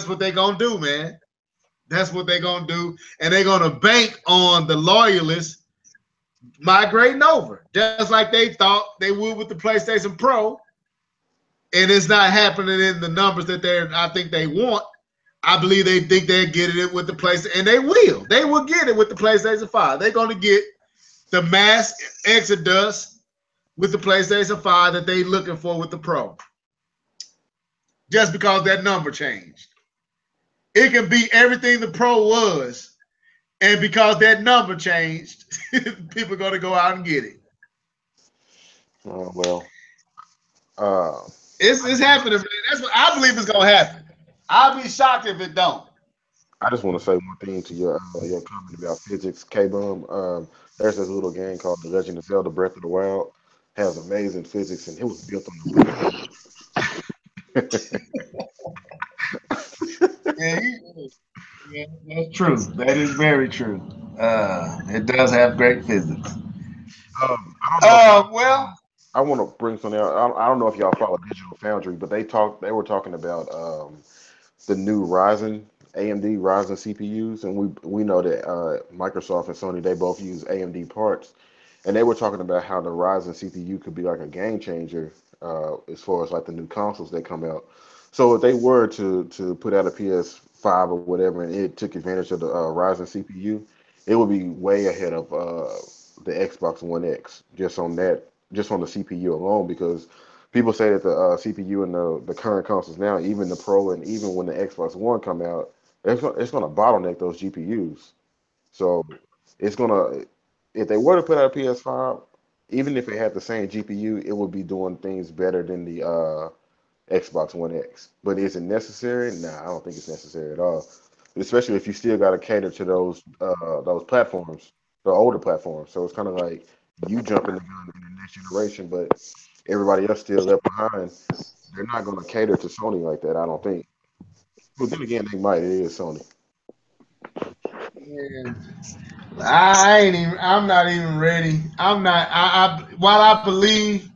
Speaker 1: what they're gonna do, man. That's what they're gonna do, and they're gonna bank on the loyalists migrating over, just like they thought they would with the PlayStation Pro. And it's not happening in the numbers that I think they want. I believe they think they're getting it with the PlayStation, and they will. They will get it with the PlayStation 5. They're going to get the mass exodus with the PlayStation 5 that they're looking for with the Pro. Just because that number changed. It can be everything the Pro was, and because that number changed, people are going to go out and get it. It's happening, man. That's what I believe is going to happen. I'll be shocked if it don't.
Speaker 3: I just want to say one thing to your comment about physics, K-Bum. There's this little game called The Legend of Zelda: Breath of the Wild. Has amazing physics, and it was built on the Wii.
Speaker 1: Yeah, that's true. That is very true. It does have great physics.
Speaker 3: I want to bring something out. I don't know if y'all follow Digital Foundry, but they were talking about the new AMD Ryzen CPUs, and we know that Microsoft and Sony, they both use AMD parts, and they were talking about how the Ryzen CPU could be like a game changer as far as like the new consoles that come out. So if they were to put out a PS5 or whatever, and it took advantage of the Ryzen CPU, it would be way ahead of the Xbox One X just on the CPU alone, because people say that the CPU in the current consoles now, even the Pro and even when the Xbox One come out, it's going to bottleneck those GPUs. So it's going to, if they were to put out a PS5, even if it had the same GPU, it would be doing things better than the Xbox One X. But is it necessary? Nah, I don't think it's necessary at all. Especially if you still got to cater to those platforms, the older platforms. So it's kind of like you jumping the gun in the next generation, but everybody else still left behind. They're not going to cater to Sony like that, I don't think. But then again, they might. It is Sony.
Speaker 1: Yeah. I'm not even ready. While I believe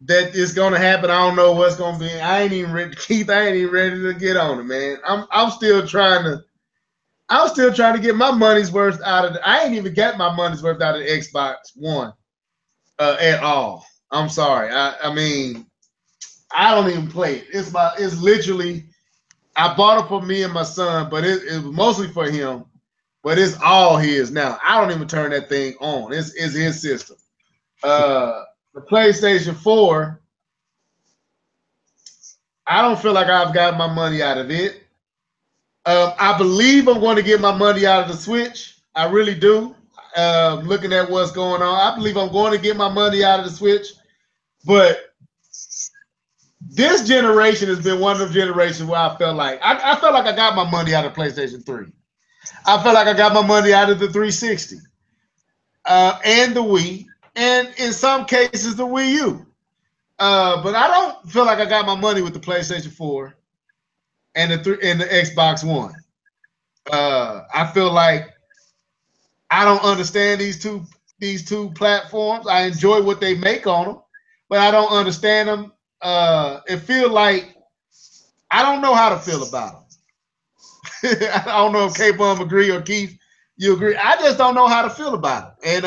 Speaker 1: that it's gonna happen, I don't know what's gonna be. I ain't even ready, Keith. I ain't even ready to get on it, man. I'm still trying to get my money's worth out of I ain't even got my money's worth out of the Xbox One at all. I'm sorry. I mean, I don't even play it. It's literally, I bought it for me and my son, but it was mostly for him. but it's all his now. I don't even turn that thing on. It's his system. The PlayStation 4, I don't feel like I've got my money out of it. I believe I'm going to get my money out of the Switch. I really do. Looking at what's going on, I believe I'm going to get my money out of the Switch. But this generation has been one of the generations where I felt like I felt like I got my money out of PlayStation 3. I felt like I got my money out of the 360 and the Wii, and in some cases the Wii U. But I don't feel like I got my money with the PlayStation 4 and the Xbox One. I feel like I don't understand these two platforms. I enjoy what they make on them, but I don't understand them. It feels like I don't know how to feel about them. I don't know if K-Bum agree or Keith, you agree. I just don't know how to feel about it. And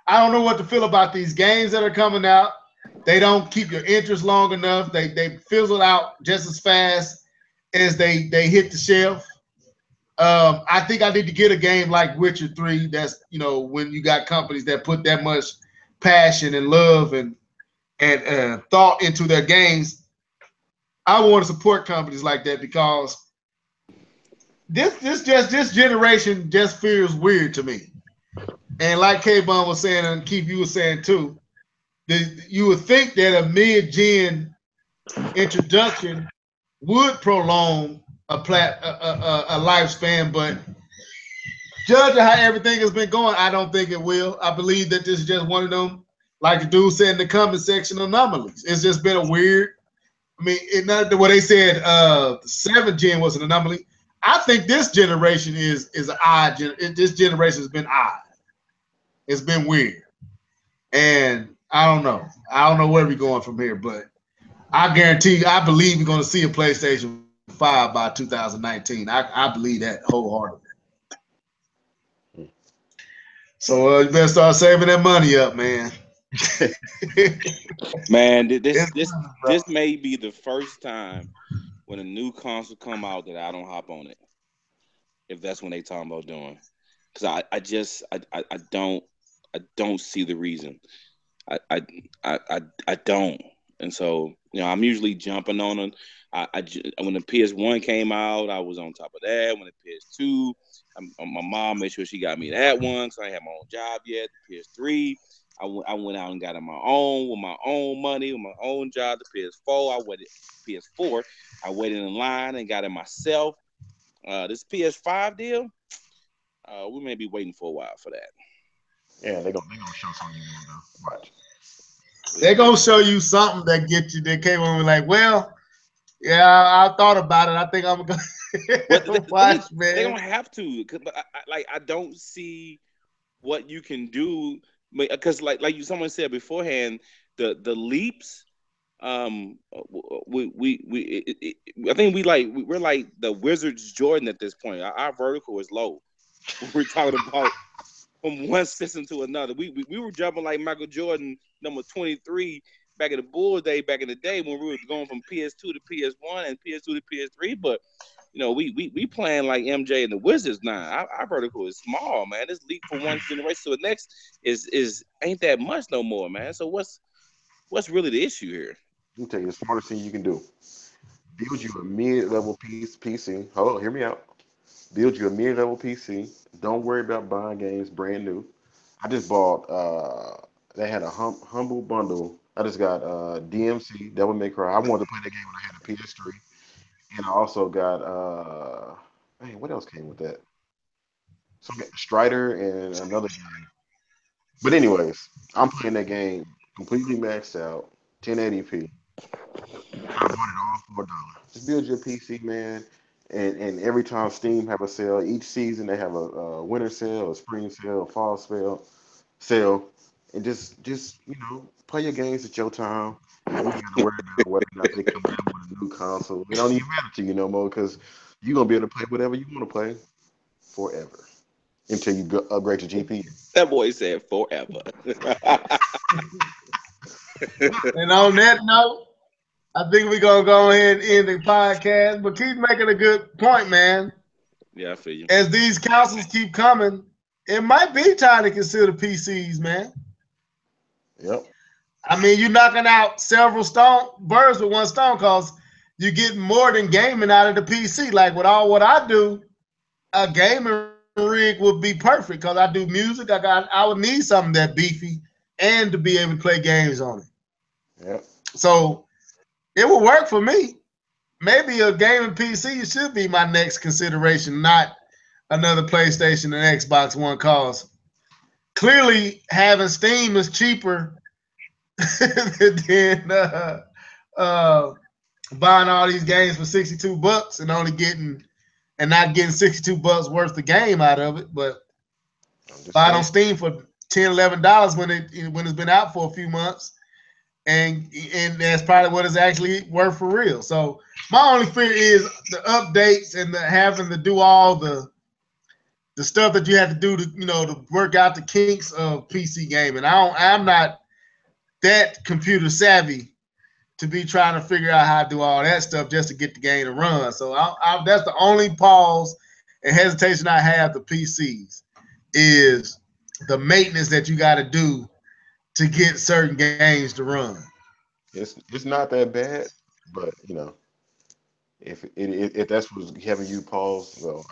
Speaker 1: I don't know what to feel about these games that are coming out. They don't keep your interest long enough. They fizzle out just as fast as they hit the shelf. I think I need to get a game like Witcher 3. That's, when you got companies that put that much passion and love and thought into their games. I want to support companies like that because this generation just feels weird to me. And like K-Bum was saying, and Keith, you were saying too, you would think that a mid-gen introduction would prolong a lifespan, but judging how everything has been going, I don't think it will. I believe that this is just one of them, like the dude said in the comment section, anomalies. It's just been a weird. I mean, what they said, the 7th gen was an anomaly. I think this generation is an odd. This generation has been odd. It's been weird, and I don't know. I don't know where we're going from here, but I guarantee you, I believe we're going to see a PlayStation 5 by 2019. I believe that wholeheartedly. So you better start saving that money up, man.
Speaker 2: Man, this may be the first time when a new console come out that I don't hop on it. If that's when they talking about doing, because I don't see the reason. I don't, and so I'm usually jumping on them. When the PS1 came out, I was on top of that. When the PS2, my mom made sure she got me that one, so I had my own job yet. The PS3. I went out and got it my own with my own money, with my own job. The PS4, PS4. I waited in line and got it myself. This PS5 deal, we may be waiting for a while for that.
Speaker 3: Yeah, they're gonna show something. Watch.
Speaker 1: They're gonna show you something that get you. They came on like, well, yeah, I thought about it. I think I'm gonna watch, man.
Speaker 2: They don't have to, but I don't see what you can do. Because someone said beforehand, the leaps, I think we're like the Wizards Jordan at this point. Our vertical is low. We're talking about from one system to another. We were jumping like Michael Jordan, number 23, back in the Bulls day, back in the day when we were going from PS2 to PS1 and PS2 to PS3. But we playing like MJ and the Wizards now. Our vertical is small, man. This leap from one generation to the next is ain't that much no more, man. So what's really the issue here?
Speaker 3: Let me tell you, the smartest thing you can do: build you a mid-level PC. Hold on, hear me out. Build you a mid-level PC. Don't worry about buying games brand new. I just bought. They had a humble bundle. I just got DMC, Devil May Cry. I wanted to play that game when I had a PS3. And I also got what else came with that? So I got Strider and another game. But anyways, I'm playing that game completely maxed out, 1080p. I bought it all for $1. Just build your PC, man. And every time Steam have a sale, each season they have a winter sale, a spring sale, a fall sale, and just play your games at your time. You don't gotta worry about whether or not they come out with a new console. It don't even matter to you no more because you're gonna be able to play whatever you want to play forever until you upgrade your GPU.
Speaker 2: That boy said forever.
Speaker 1: And on that note, I think we're gonna go ahead and end the podcast. But keep making a good point, man.
Speaker 2: Yeah, I feel you.
Speaker 1: As these consoles keep coming, it might be time to consider PCs, man.
Speaker 3: Yep.
Speaker 1: I mean, you're knocking out several birds with one stone, because you're getting more than gaming out of the PC. Like with all what I do, a gaming rig would be perfect, because I do music. I would need something that beefy and to be able to play games on it.
Speaker 3: Yep.
Speaker 1: So it would work for me. Maybe a gaming PC should be my next consideration, not another PlayStation and Xbox One, cause clearly having Steam is cheaper than buying all these games for $62 and not getting $62 worth of game out of it. But buy it on Steam for $10, $11 when it's been out for a few months, and that's probably what it's actually worth for real. So my only fear is the updates and the having to do all the stuff that you have to do to work out the kinks of PC gaming. I'm not that computer savvy to be trying to figure out how to do all that stuff just to get the game to run. So that's the only pause and hesitation I have to PCs, is the maintenance that you got to do to get certain games to run.
Speaker 3: It's not that bad, but if that's what's having you pause, well,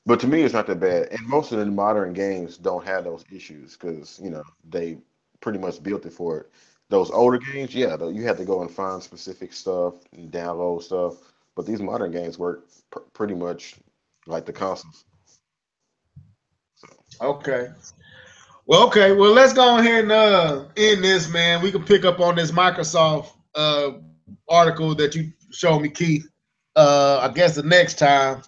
Speaker 3: but to me it's not that bad. And most of the modern games don't have those issues, because they pretty much built it for it. Those older games, yeah, you have to go and find specific stuff and download stuff. But these modern games work pretty much like the consoles. So.
Speaker 1: Okay. Well, let's go ahead and end this, man. We can pick up on this Microsoft article that you showed me, Keith. I guess the next time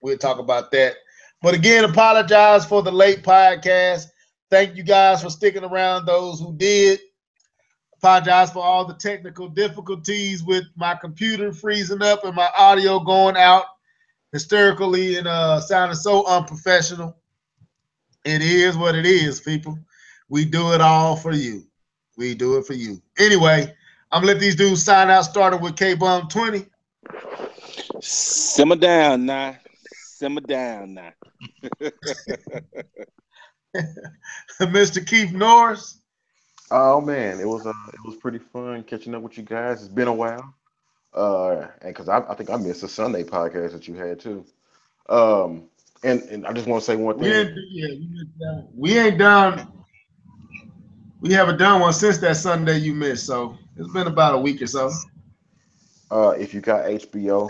Speaker 1: we'll talk about that. But again, apologize for the late podcast. Thank you guys for sticking around, those who did. Apologize for all the technical difficulties with my computer freezing up and my audio going out hysterically and sounding so unprofessional. It is what it is, people. We do it all for you. We do it for you. Anyway, I'm gonna let these dudes sign out, starting with K-Bum 20.
Speaker 2: Simmer down now. Simmer down now.
Speaker 1: Mr. Keith Norris.
Speaker 3: Oh man, it was pretty fun catching up with you guys. It's been a while, and because I think I missed the Sunday podcast that you had too. And I just want to say one thing.
Speaker 1: We ain't done. We haven't done one since that Sunday you missed, so it's been about a week or so.
Speaker 3: If you got HBO,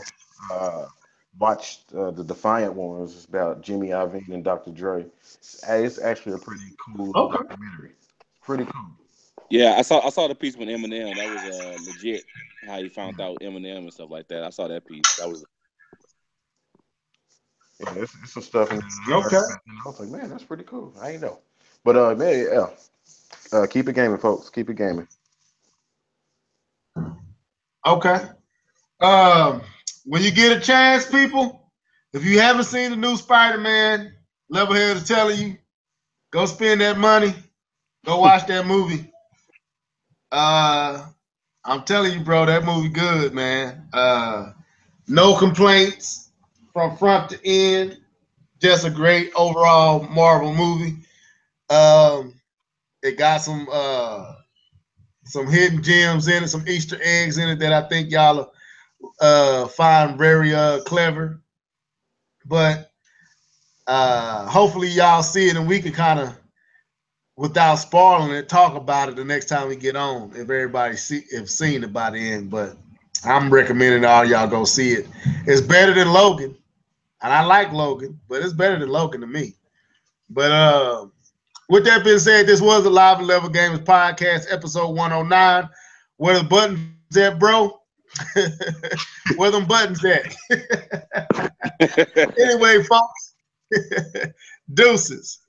Speaker 3: watch the Defiant Ones. It's about Jimmy Iovine and Dr. Dre. It's actually a pretty cool documentary. Pretty cool.
Speaker 2: Yeah, I saw the piece with Eminem. That was legit. How he found out Eminem and stuff like that. I saw that piece. That was.
Speaker 3: Yeah, it's some stuff in there. Okay. I was like, man, that's pretty cool. I ain't know. But man, yeah. Keep it gaming, folks. Keep it gaming.
Speaker 1: Okay. When you get a chance, people, if you haven't seen the new Spider-Man, Levelhead is telling you, go spend that money. Go watch that movie. I'm telling you, bro, that movie good, man. No complaints from front to end. Just a great overall Marvel movie. It got some hidden gems in it, some Easter eggs in it that I think y'all find very clever. But hopefully y'all see it and we can kind of, without spoiling it, talk about it the next time we get on, if everybody have seen it by the end. But I'm recommending all y'all go see it. It's better than Logan. And I like Logan, but it's better than Logan to me. But with that being said, this was the Live and Level Gamers Podcast, episode 109. Where the buttons at, bro? Where them buttons at? Anyway, folks, deuces.